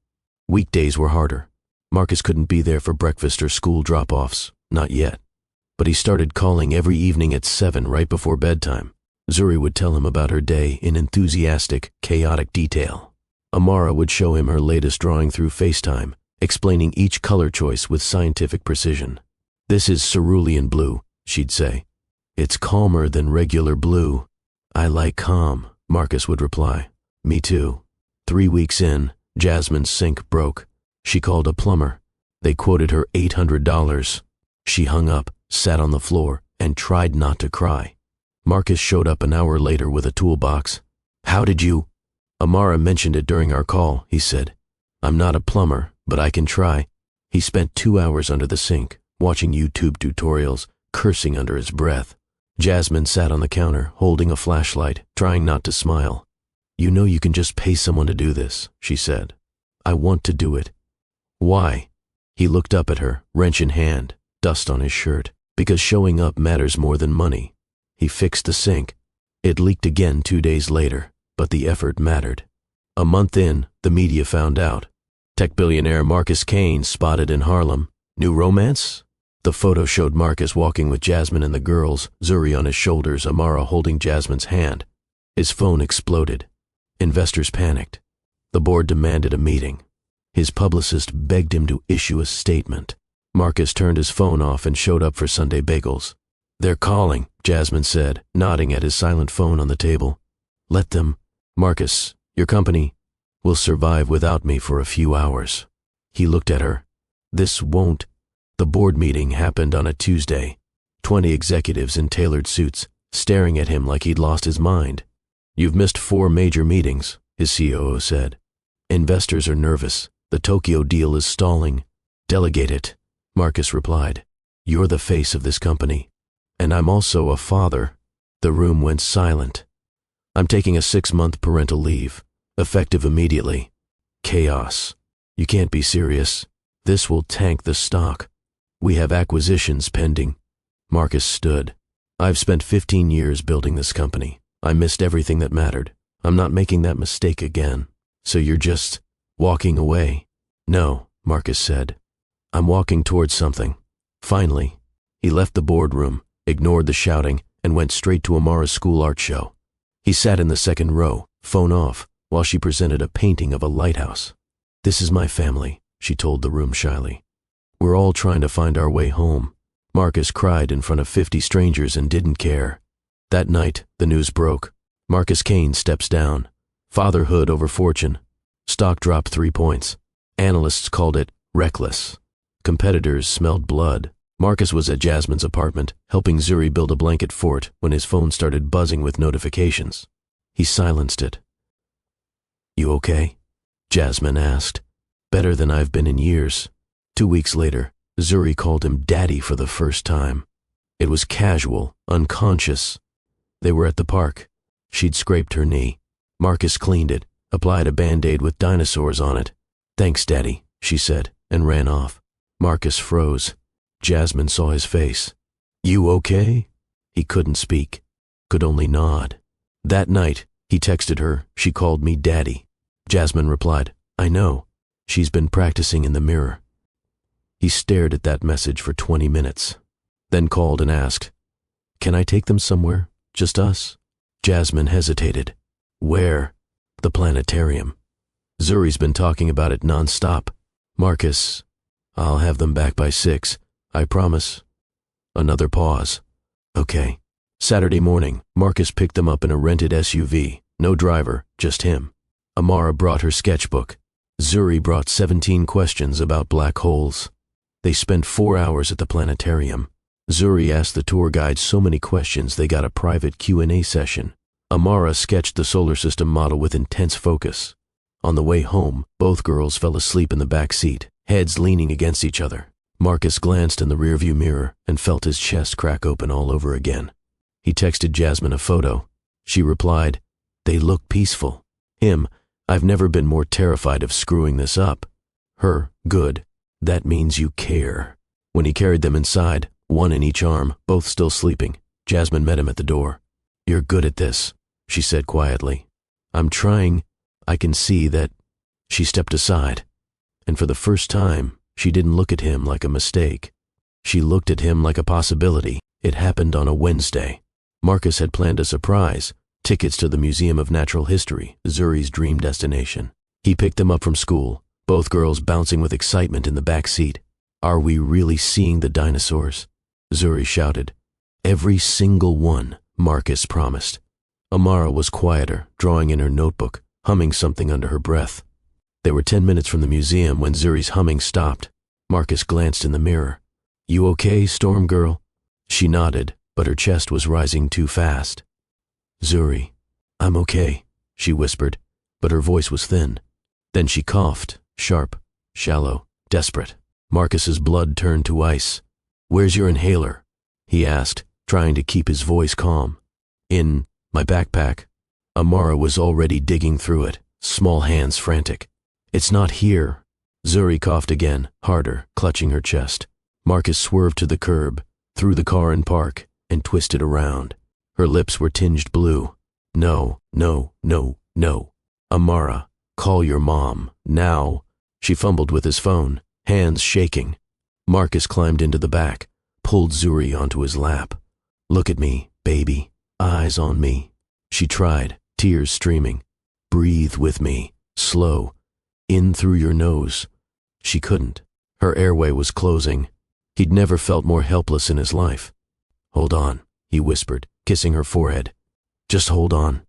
Speaker 1: Weekdays were harder. Marcus couldn't be there for breakfast or school drop-offs, not yet. But he started calling every evening at 7 right before bedtime. Zuri would tell him about her day in enthusiastic, chaotic detail. Amara would show him her latest drawing through FaceTime, explaining each color choice with scientific precision. "This is cerulean blue," she'd say. "It's calmer than regular blue." "I like calm," Marcus would reply. "Me too." 3 weeks in, Jasmine's sink broke. She called a plumber. They quoted her $800. She hung up, sat on the floor, and tried not to cry. Marcus showed up an hour later with a toolbox. "How did you—" "Amara mentioned it during our call," he said. "I'm not a plumber, but I can try." He spent 2 hours under the sink, watching YouTube tutorials, cursing under his breath. Jasmine sat on the counter, holding a flashlight, trying not to smile. "You know you can just pay someone to do this," she said. "I want to do it." "Why?" He looked up at her, wrench in hand, dust on his shirt. "Because showing up matters more than money." He fixed the sink. It leaked again 2 days later, but the effort mattered. A month in, the media found out. Tech billionaire Marcus Kane spotted in Harlem. New romance? The photo showed Marcus walking with Jasmine and the girls, Zuri on his shoulders, Amara holding Jasmine's hand. His phone exploded. Investors panicked. The board demanded a meeting. His publicist begged him to issue a statement. Marcus turned his phone off and showed up for Sunday bagels. "They're calling," Jasmine said, nodding at his silent phone on the table. "Let them. Marcus, your company will survive without me for a few hours." He looked at her. "This won't." The board meeting happened on a Tuesday. 20 executives in tailored suits, staring at him like he'd lost his mind. "You've missed 4 major meetings," his COO said. "Investors are nervous. The Tokyo deal is stalling." "Delegate it," Marcus replied. "You're the face of this company. And I'm also a father." The room went silent. "I'm taking a 6-month parental leave, effective immediately." Chaos. "You can't be serious. This will tank the stock. We have acquisitions pending." Marcus stood. "I've spent 15 years building this company. I missed everything that mattered. I'm not making that mistake again. So you're just walking away?" "No," Marcus said. "I'm walking towards something." Finally, he left the boardroom, ignored the shouting, and went straight to Amara's school art show. He sat in the second row, phone off, while she presented a painting of a lighthouse. "This is my family," she told the room shyly. "We're all trying to find our way home." Marcus cried in front of 50 strangers and didn't care. That night, the news broke. Marcus Kane steps down. Fatherhood over fortune. Stock dropped 3 points. Analysts called it reckless. Competitors smelled blood. Marcus was at Jasmine's apartment, helping Zuri build a blanket fort when his phone started buzzing with notifications. He silenced it. "You okay?" Jasmine asked. "Better than I've been in years." 2 weeks later, Zuri called him Daddy for the first time. It was casual, unconscious. They were at the park. She'd scraped her knee. Marcus cleaned it, applied a Band-Aid with dinosaurs on it. "Thanks, Daddy," she said, and ran off. Marcus froze. Jasmine saw his face. "You okay?" He couldn't speak, could only nod. That night, he texted her, "She called me Daddy." Jasmine replied, "I know. She's been practicing in the mirror." He stared at that message for 20 minutes, then called and asked, "Can I take them somewhere? Just us?" Jasmine hesitated. "Where?" "The planetarium. Zuri's been talking about it nonstop." "Marcus, I'll have them back by 6. I promise." Another pause. "Okay." Saturday morning, Marcus picked them up in a rented SUV. No driver, just him. Amara brought her sketchbook. Zuri brought 17 questions about black holes. They spent 4 hours at the planetarium. Zuri asked the tour guide so many questions they got a private Q&A session. Amara sketched the solar system model with intense focus. On the way home, both girls fell asleep in the back seat, heads leaning against each other. Marcus glanced in the rearview mirror and felt his chest crack open all over again. He texted Jasmine a photo. She replied, "They look peaceful." Him, "I've never been more terrified of screwing this up." Her, "Good. That means you care." When he carried them inside, one in each arm, both still sleeping, Jasmine met him at the door. "You're good at this," she said quietly. "I'm trying. I can see that." She stepped aside, and for the first time, she didn't look at him like a mistake. She looked at him like a possibility. It happened on a Wednesday. Marcus had planned a surprise, tickets to the Museum of Natural History, Zuri's dream destination. He picked them up from school, both girls bouncing with excitement in the back seat. "Are we really seeing the dinosaurs?" Zuri shouted. "Every single one," Marcus promised. Amara was quieter, drawing in her notebook, humming something under her breath. They were 10 minutes from the museum when Zuri's humming stopped. Marcus glanced in the mirror. "You okay, Storm Girl?" She nodded, but her chest was rising too fast. "Zuri, I'm okay," she whispered, but her voice was thin. Then she coughed, sharp, shallow, desperate. Marcus's blood turned to ice. "Where's your inhaler?" he asked, trying to keep his voice calm. "In my backpack." Amara was already digging through it, small hands frantic. "It's not here." Zuri coughed again, harder, clutching her chest. Marcus swerved to the curb, through the car and park, and twisted around. Her lips were tinged blue. "No, no, no, no. Amara, call your mom, now." She fumbled with his phone, hands shaking. Marcus climbed into the back, pulled Zuri onto his lap. "Look at me, baby. Eyes on me." She tried, tears streaming. "Breathe with me, slow. In through your nose." She couldn't. Her airway was closing. He'd never felt more helpless in his life. "Hold on," he whispered, kissing her forehead. "Just hold on."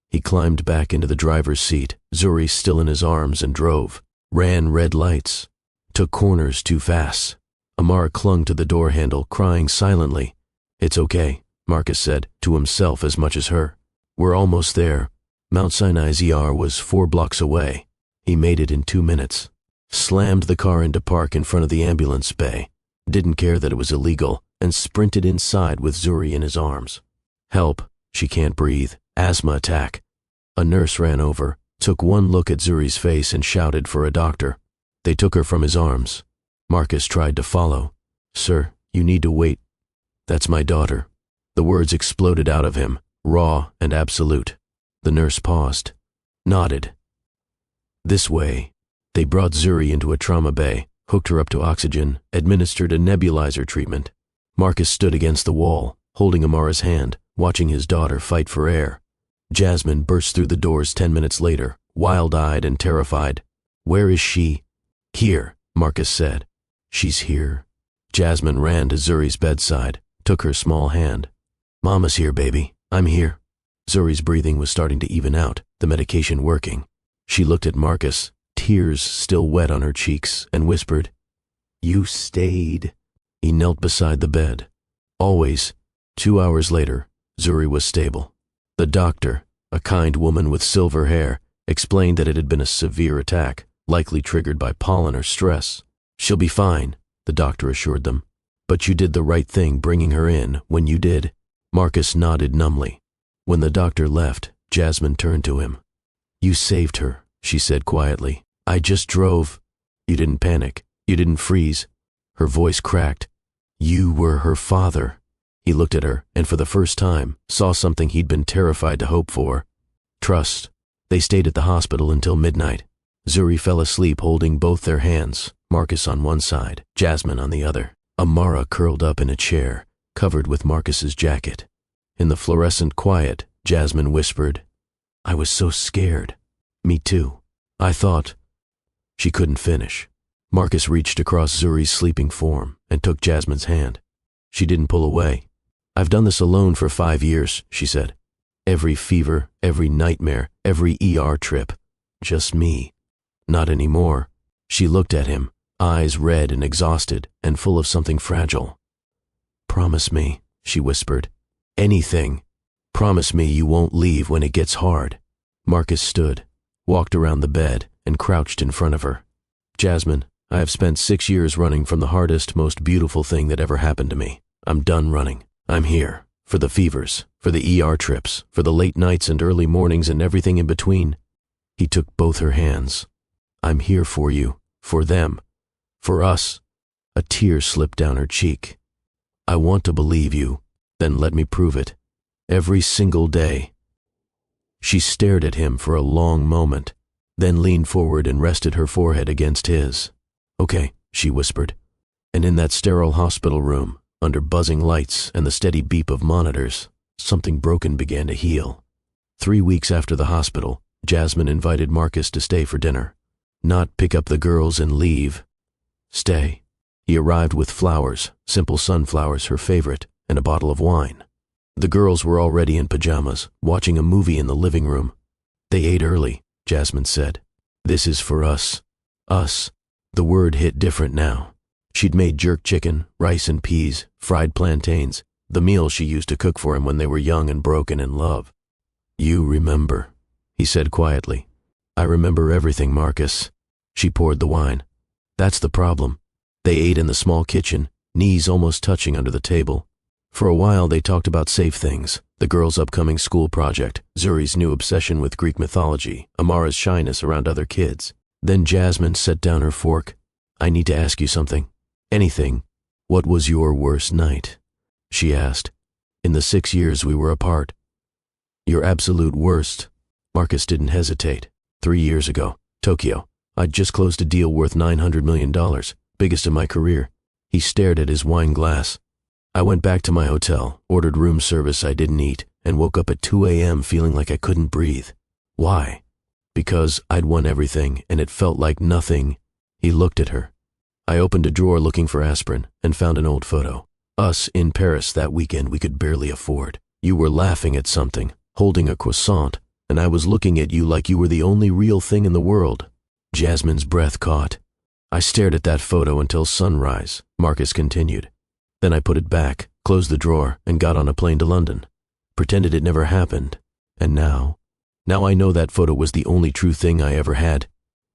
Speaker 1: He climbed back into the driver's seat, Zuri still in his arms, and drove. Ran red lights. Took corners too fast. Amara clung to the door handle, crying silently. "It's okay," Marcus said, to himself as much as her. "We're almost there." Mount Sinai's ER was 4 blocks away. He made it in 2 minutes. Slammed the car into park in front of the ambulance bay. Didn't care that it was illegal, and sprinted inside with Zuri in his arms. "Help, she can't breathe. Asthma attack." A nurse ran over, took one look at Zuri's face and shouted for a doctor. They took her from his arms. Marcus tried to follow. "Sir, you need to wait. That's my daughter." The words exploded out of him, raw and absolute. The nurse paused, nodded. "This way." They brought Zuri into a trauma bay, hooked her up to oxygen, administered a nebulizer treatment. Marcus stood against the wall, holding Amara's hand, watching his daughter fight for air. Jasmine burst through the doors 10 minutes later, wild-eyed and terrified. "Where is she?" "Here," Marcus said. "She's here." Jasmine ran to Zuri's bedside, took her small hand. "Mama's here, baby. I'm here." Zuri's breathing was starting to even out, the medication working. She looked at Marcus, tears still wet on her cheeks, and whispered, "You stayed." He knelt beside the bed. Always. 2 hours later, Zuri was stable. The doctor, a kind woman with silver hair, explained that it had been a severe attack, likely triggered by pollen or stress. She'll be fine, the doctor assured them. But you did the right thing bringing her in when you did. Marcus nodded numbly. When the doctor left, Jasmine turned to him. You saved her, she said quietly. I just drove. You didn't panic. You didn't freeze. Her voice cracked. You were her father. He looked at her and for the first time saw something he'd been terrified to hope for. Trust. They stayed at the hospital until midnight. Zuri fell asleep holding both their hands, Marcus on one side, Jasmine on the other. Amara curled up in a chair, covered with Marcus's jacket. In the fluorescent quiet, Jasmine whispered, I was so scared. Me too. I thought. She couldn't finish. Marcus reached across Zuri's sleeping form and took Jasmine's hand. She didn't pull away. I've done this alone for 5 years, she said. Every fever, every nightmare, every ER trip. Just me. Not anymore. She looked at him, eyes red and exhausted and full of something fragile. Promise me, she whispered. Anything. Promise me you won't leave when it gets hard. Marcus stood, walked around the bed, and crouched in front of her. Jasmine, I have spent 6 years running from the hardest, most beautiful thing that ever happened to me. I'm done running. I'm here. For the fevers, for the ER trips, for the late nights and early mornings and everything in between. He took both her hands. I'm here for you, for them, for us. A tear slipped down her cheek. I want to believe you, then let me prove it. Every single day. She stared at him for a long moment, then leaned forward and rested her forehead against his. Okay, she whispered. And in that sterile hospital room, under buzzing lights and the steady beep of monitors, something broken began to heal. 3 weeks after the hospital, Jasmine invited Marcus to stay for dinner. Not pick up the girls and leave. Stay. He arrived with flowers, simple sunflowers, her favorite, and a bottle of wine. The girls were already in pajamas, watching a movie in the living room. They ate early, Jasmine said. This is for us. Us. The word hit different now. She'd made jerk chicken, rice and peas, fried plantains, the meal she used to cook for him when they were young and broken in love. You remember, he said quietly. I remember everything, Marcus. She poured the wine. That's the problem. They ate in the small kitchen, knees almost touching under the table. For a while they talked about safe things, the girls' upcoming school project, Zuri's new obsession with Greek mythology, Amara's shyness around other kids. Then Jasmine set down her fork. I need to ask you something. Anything. What was your worst night? She asked. In the 6 years we were apart. Your absolute worst. Marcus didn't hesitate. 3 years ago, Tokyo. I'd just closed a deal worth $900 million, biggest in my career. He stared at his wine glass. I went back to my hotel, ordered room service I didn't eat, and woke up at 2 a.m. feeling like I couldn't breathe. Why? Because I'd won everything, and it felt like nothing. He looked at her. I opened a drawer looking for aspirin and found an old photo. Us in Paris that weekend we could barely afford. You were laughing at something, holding a croissant, and I was looking at you like you were the only real thing in the world. Jasmine's breath caught. I stared at that photo until sunrise, Marcus continued. Then I put it back, closed the drawer, and got on a plane to London. Pretended it never happened. And now I know that photo was the only true thing I ever had.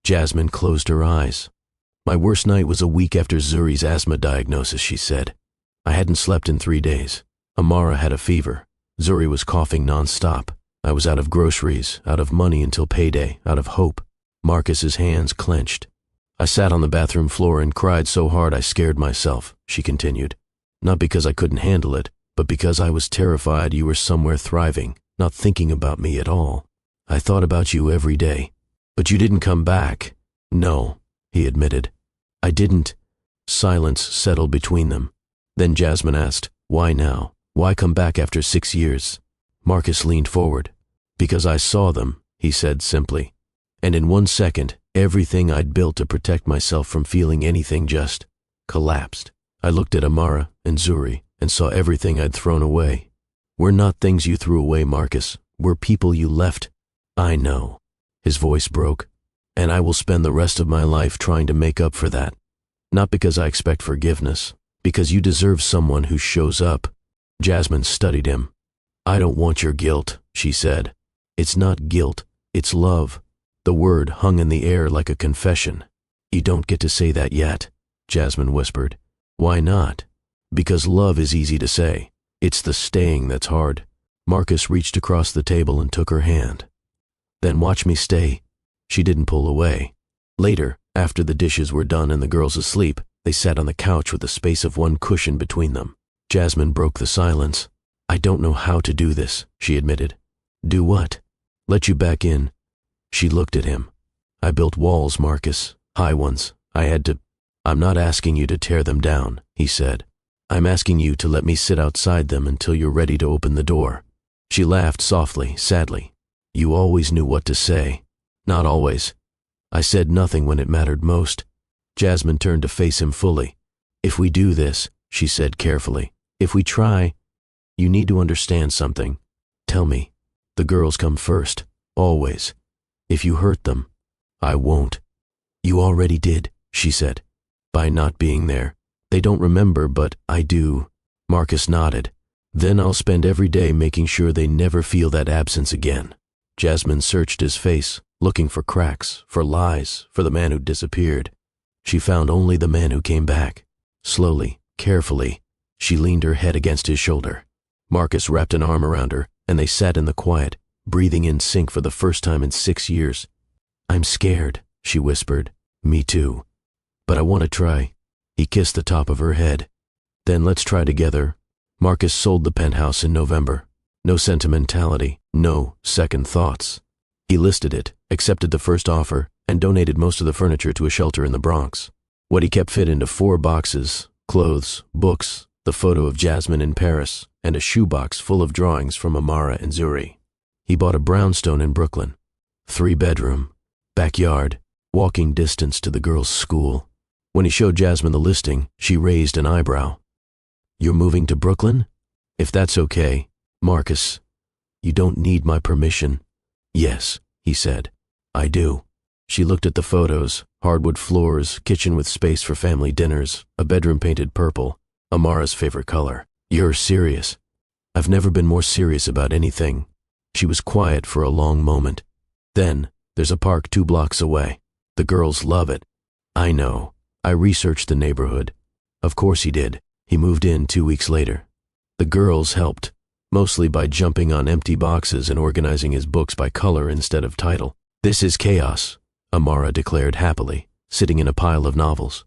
Speaker 1: Jasmine closed her eyes. My worst night was a week after Zuri's asthma diagnosis, she said. I hadn't slept in 3 days. Amara had a fever. Zuri was coughing nonstop. I was out of groceries, out of money until payday, out of hope. Marcus's hands clenched. I sat on the bathroom floor and cried so hard I scared myself, she continued. Not because I couldn't handle it, but because I was terrified you were somewhere thriving, not thinking about me at all. I thought about you every day. But you didn't come back. No, he admitted. I didn't. Silence settled between them. Then Jasmine asked, why now? Why come back after 6 years? Marcus leaned forward. Because I saw them, he said simply. And in 1 second, everything I'd built to protect myself from feeling anything just collapsed. I looked at Amara and Zuri and saw everything I'd thrown away. We're not things you threw away, Marcus. We're people you left. I know. His voice broke. And I will spend the rest of my life trying to make up for that. Not because I expect forgiveness, Because you deserve someone who shows up. Jasmine studied him. I don't want your guilt, she said. It's not guilt, it's love. The word hung in the air like a confession. You don't get to say that yet, Jasmine whispered. Why not? Because love is easy to say. It's the staying that's hard. Marcus reached across the table and took her hand. Then watch me stay. She didn't pull away. Later, after the dishes were done and the girls asleep, they sat on the couch with the space of one cushion between them. Jasmine broke the silence. I don't know how to do this, she admitted. Do what? Let you back in. She looked at him. I built walls, Marcus. High ones. I had to. I'm not asking you to tear them down, he said. I'm asking you to let me sit outside them until you're ready to open the door. She laughed softly, sadly. You always knew what to say. Not always. I said nothing when it mattered most. Jasmine turned to face him fully. If we do this, she said carefully, if we try, you need to understand something. Tell me. The girls come first, always. If you hurt them, I won't. You already did, she said, by not being there. They don't remember, but I do. Marcus nodded. Then I'll spend every day making sure they never feel that absence again. Jasmine searched his face, looking for cracks, for lies, for the man who disappeared. She found only the man who came back. Slowly, carefully, she leaned her head against his shoulder. Marcus wrapped an arm around her, and they sat in the quiet, breathing in sync for the first time in 6 years. I'm scared, she whispered. Me too. But I want to try. He kissed the top of her head. Then let's try together. Marcus sold the penthouse in November. No sentimentality, no second thoughts. He listed it, accepted the first offer, and donated most of the furniture to a shelter in the Bronx. What he kept fit into 4 boxes: clothes, books, the photo of Jasmine in Paris, and a shoebox full of drawings from Amara and Zuri. He bought a brownstone in Brooklyn. 3-bedroom, backyard, walking distance to the girls' school. When he showed Jasmine the listing, she raised an eyebrow. You're moving to Brooklyn? If that's okay, Marcus, you don't need my permission. Yes, he said. I do. She looked at the photos: hardwood floors, kitchen with space for family dinners, a bedroom painted purple, Amara's favorite color. You're serious. I've never been more serious about anything. She was quiet for a long moment. Then, there's a park 2 blocks away. The girls love it. I know. I researched the neighborhood. Of course he did. He moved in 2 weeks later. The girls helped, mostly by jumping on empty boxes and organizing his books by color instead of title. This is chaos, Amara declared happily, sitting in a pile of novels.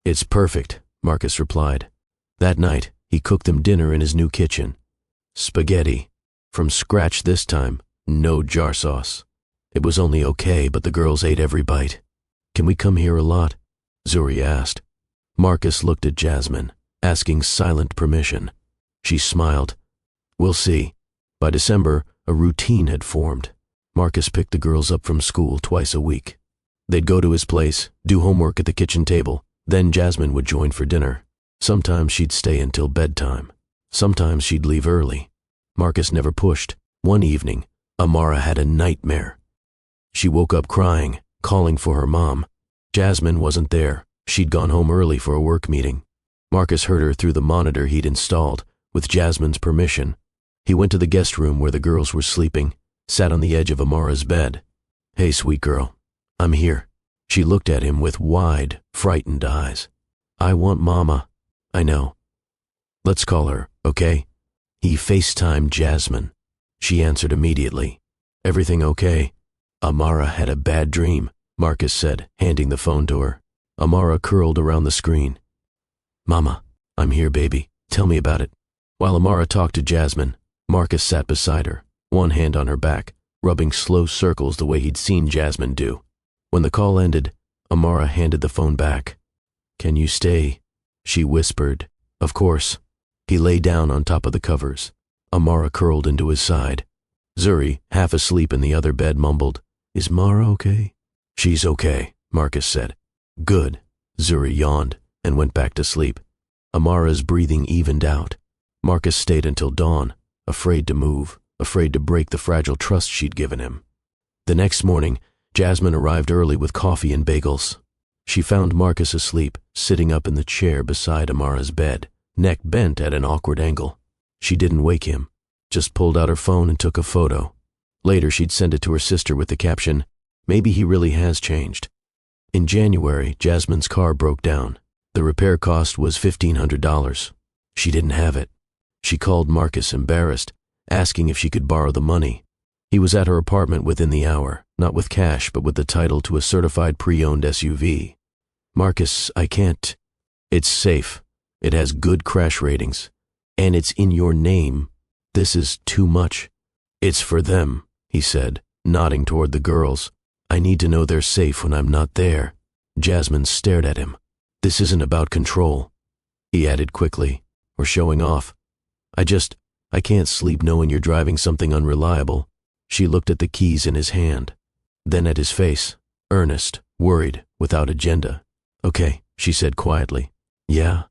Speaker 1: It's perfect, Marcus replied. That night, he cooked them dinner in his new kitchen. Spaghetti. From scratch this time, no jar sauce. It was only okay, but the girls ate every bite. Can we come here a lot? Zuri asked. Marcus looked at Jasmine, asking silent permission. She smiled. We'll see. By December, a routine had formed. Marcus picked the girls up from school twice a week. They'd go to his place, do homework at the kitchen table, then Jasmine would join for dinner. Sometimes she'd stay until bedtime. Sometimes she'd leave early. Marcus never pushed. One evening, Amara had a nightmare. She woke up crying, calling for her mom. Jasmine wasn't there. She'd gone home early for a work meeting. Marcus heard her through the monitor he'd installed, with Jasmine's permission. He went to the guest room where the girls were sleeping, sat on the edge of Amara's bed. Hey, sweet girl. I'm here. She looked at him with wide, frightened eyes. I want Mama. I know. Let's call her, okay? He FaceTimed Jasmine. She answered immediately. Everything okay? Amara had a bad dream, Marcus said, handing the phone to her. Amara curled around the screen. Mama, I'm here, baby. Tell me about it. While Amara talked to Jasmine, Marcus sat beside her, one hand on her back, rubbing slow circles the way he'd seen Jasmine do. When the call ended, Amara handed the phone back. Can you stay? She whispered. Of course. He lay down on top of the covers. Amara curled into his side. Zuri, half asleep in the other bed, mumbled, Is Mara okay? She's okay, Marcus said. Good. Zuri yawned and went back to sleep. Amara's breathing evened out. Marcus stayed until dawn, afraid to move, afraid to break the fragile trust she'd given him. The next morning, Jasmine arrived early with coffee and bagels. She found Marcus asleep, sitting up in the chair beside Amara's bed, neck bent at an awkward angle. She didn't wake him, just pulled out her phone and took a photo. Later, she'd send it to her sister with the caption, "Maybe he really has changed." In January, Jasmine's car broke down. The repair cost was $1,500. She didn't have it. She called Marcus, embarrassed, asking if she could borrow the money. He was at her apartment within the hour, not with cash, but with the title to a certified pre-owned SUV. "Marcus, I can't. It's safe. It has good crash ratings. And it's in your name. This is too much." "It's for them," he said, nodding toward the girls. "I need to know they're safe when I'm not there." Jasmine stared at him. "This isn't about control," he added quickly, "or showing off. I can't sleep knowing you're driving something unreliable." She looked at the keys in his hand, then at his face, earnest, worried, without agenda. "Okay," she said quietly. Yeah.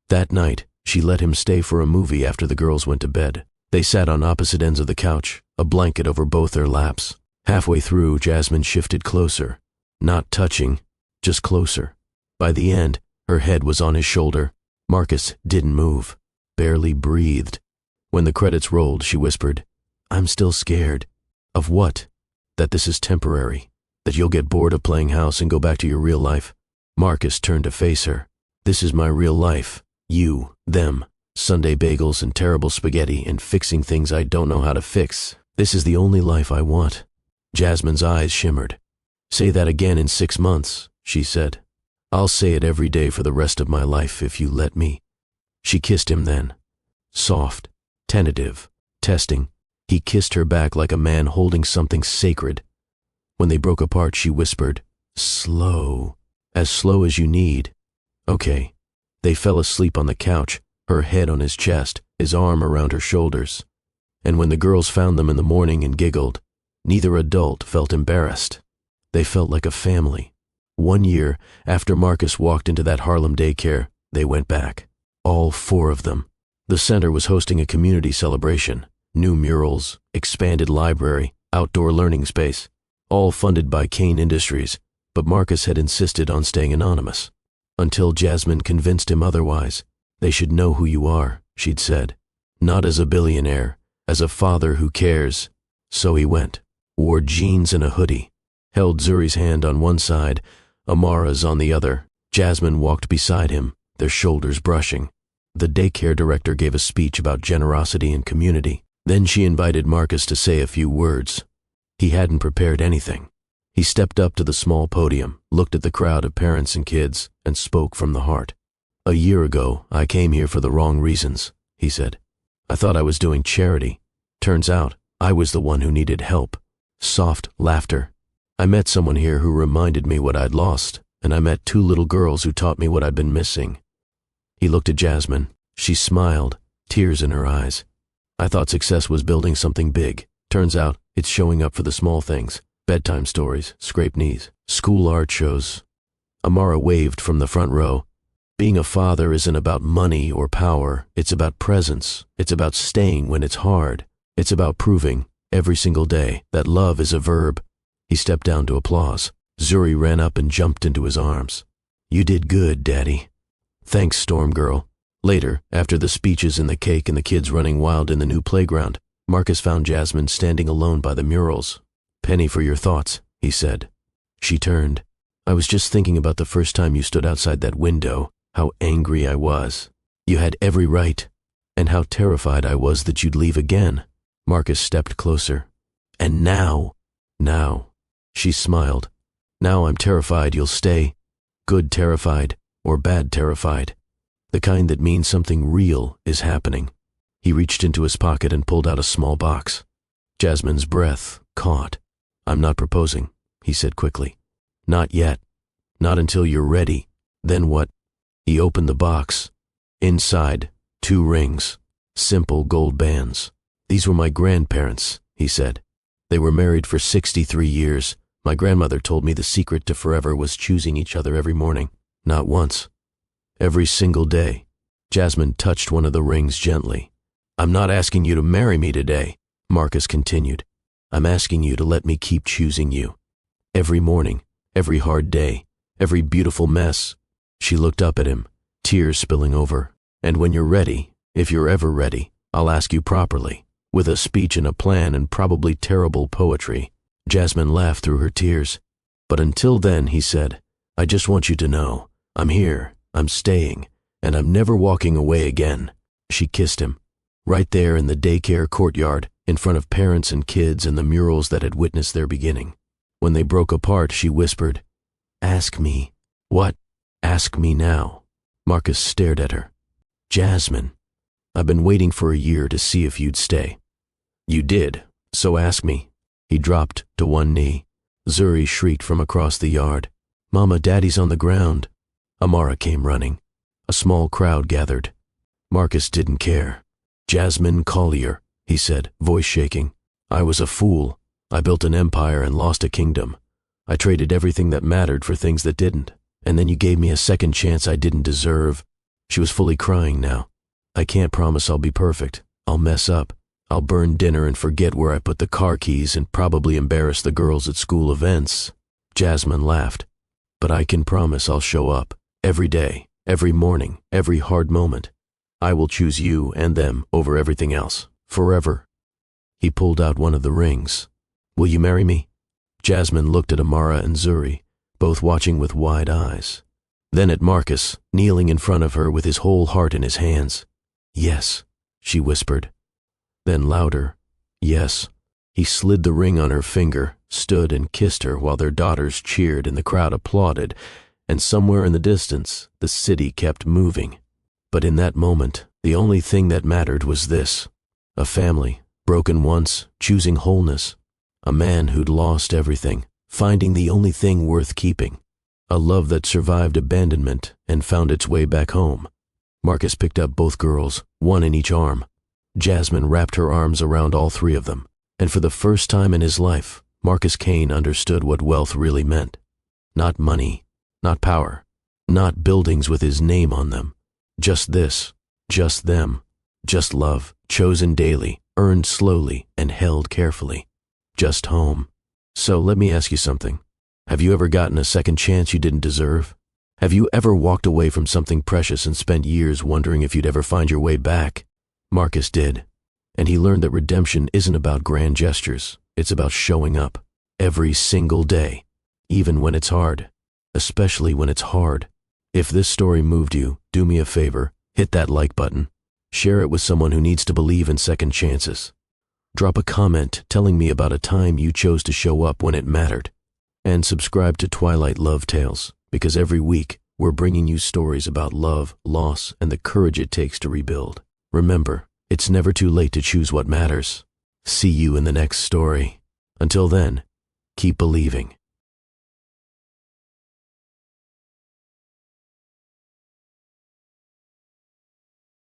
Speaker 1: That night, she let him stay for a movie after the girls went to bed. They sat on opposite ends of the couch, a blanket over both their laps. Halfway through, Jasmine shifted closer. Not touching, just closer. By the end, her head was on his shoulder. Marcus didn't move, barely breathed. When the credits rolled, she whispered, "I'm still scared." "Of what?" "That this is temporary. That you'll get bored of playing house and go back to your real life." Marcus turned to face her. "This is my real life. You, them, Sunday bagels and terrible spaghetti and fixing things I don't know how to fix. This is the only life I want." Jasmine's eyes shimmered. "Say that again in 6 months," she said. "I'll say it every day for the rest of my life if you let me." She kissed him then. Soft, tentative, testing. He kissed her back like a man holding something sacred. When they broke apart, she whispered, "Slow. As slow as you need." "Okay." They fell asleep on the couch, her head on his chest, his arm around her shoulders. And when the girls found them in the morning and giggled, neither adult felt embarrassed. They felt like a family. 1 year after Marcus walked into that Harlem daycare, they went back. All 4 of them. The center was hosting a community celebration. New murals, expanded library, outdoor learning space, all funded by Kane Industries, but Marcus had insisted on staying anonymous. Until Jasmine convinced him otherwise. "They should know who you are," she'd said. "Not as a billionaire, as a father who cares." So he went, wore jeans and a hoodie, held Zuri's hand on one side, Amara's on the other. Jasmine walked beside him, their shoulders brushing. The daycare director gave a speech about generosity and community. Then she invited Marcus to say a few words. He hadn't prepared anything. He stepped up to the small podium, looked at the crowd of parents and kids, and spoke from the heart. "A year ago, I came here for the wrong reasons," he said. "I thought I was doing charity. Turns out, I was the one who needed help." Soft laughter. "I met someone here who reminded me what I'd lost, and I met 2 little girls who taught me what I'd been missing." He looked at Jasmine. She smiled, tears in her eyes. "I thought success was building something big. Turns out, it's showing up for the small things. Bedtime stories, scraped knees, school art shows." Amara waved from the front row. "Being a father isn't about money or power. It's about presence. It's about staying when it's hard. It's about proving, every single day, that love is a verb." He stepped down to applause. Zuri ran up and jumped into his arms. "You did good, Daddy." "Thanks, Storm Girl." Later, after the speeches and the cake and the kids running wild in the new playground, Marcus found Jasmine standing alone by the murals. "Penny for your thoughts," he said. She turned. "I was just thinking about the first time you stood outside that window, how angry I was. You had every right, and how terrified I was that you'd leave again." Marcus stepped closer. "And now," she smiled. "Now I'm terrified you'll stay. Good terrified, or bad terrified. The kind that means something real is happening." He reached into his pocket and pulled out a small box. Jasmine's breath caught. "I'm not proposing," he said quickly. "Not yet. Not until you're ready. Then what?" He opened the box. Inside, 2 rings, simple gold bands. "These were my grandparents," he said. "They were married for 63 years. My grandmother told me the secret to forever was choosing each other every morning. Not once. Every single day." Jasmine touched one of the rings gently. "I'm not asking you to marry me today," Marcus continued. "I'm asking you to let me keep choosing you. Every morning, every hard day, every beautiful mess. She looked up at him, tears spilling over. And when you're ready, if you're ever ready, I'll ask you properly, with a speech and a plan and probably terrible poetry. Jasmine laughed through her tears. But until then, he said, I just want you to know, I'm here, I'm staying, and I'm never walking away again. She kissed him, right there in the daycare courtyard, in front of parents and kids and the murals that had witnessed their beginning. When they broke apart, she whispered, Ask me. What? Ask me now. Marcus stared at her. Jasmine, I've been waiting for a year to see if you'd stay. You did, so ask me. He dropped to one knee. Zuri shrieked from across the yard. Mama, Daddy's on the ground. Amara came running. A small crowd gathered. Marcus didn't care. Jasmine Collier, he said, voice shaking. I was a fool. I built an empire and lost a kingdom. I traded everything that mattered for things that didn't. And then you gave me a second chance I didn't deserve. She was fully crying now. I can't promise I'll be perfect. I'll mess up. I'll burn dinner and forget where I put the car keys and probably embarrass the girls at school events. Jasmine laughed. But I can promise I'll show up. Every day, every morning, every hard moment. I will choose you and them over everything else. Forever. He pulled out one of the rings. Will you marry me? Jasmine looked at Amara and Zuri, both watching with wide eyes. Then at Marcus, kneeling in front of her with his whole heart in his hands. Yes, she whispered. Then louder, yes. He slid the ring on her finger, stood and kissed her while their daughters cheered and the crowd applauded, and somewhere in the distance, the city kept moving. But in that moment, the only thing that mattered was this. A family, broken once, choosing wholeness. A man who'd lost everything, finding the only thing worth keeping. A love that survived abandonment and found its way back home. Marcus picked up both girls, one in each arm. Jasmine wrapped her arms around all three of them, and for the first time in his life, Marcus Kane understood what wealth really meant. Not money, not power, not buildings with his name on them. Just this, just them, just love, chosen daily, earned slowly, and held carefully. Just home. So let me ask you something. Have you ever gotten a second chance you didn't deserve? Have you ever walked away from something precious and spent years wondering if you'd ever find your way back? Marcus did, and he learned that redemption isn't about grand gestures. It's about showing up every single day, even when it's hard, especially when it's hard. If this story moved you, do me a favor, hit that like button. Share it with someone who needs to believe in second chances. Drop a comment telling me about a time you chose to show up when it mattered. And subscribe to Twilight Love Tales, because every week we're bringing you stories about love, loss, and the courage it takes to rebuild. Remember, it's never too late to choose what matters. See you in the next story. Until then, keep believing.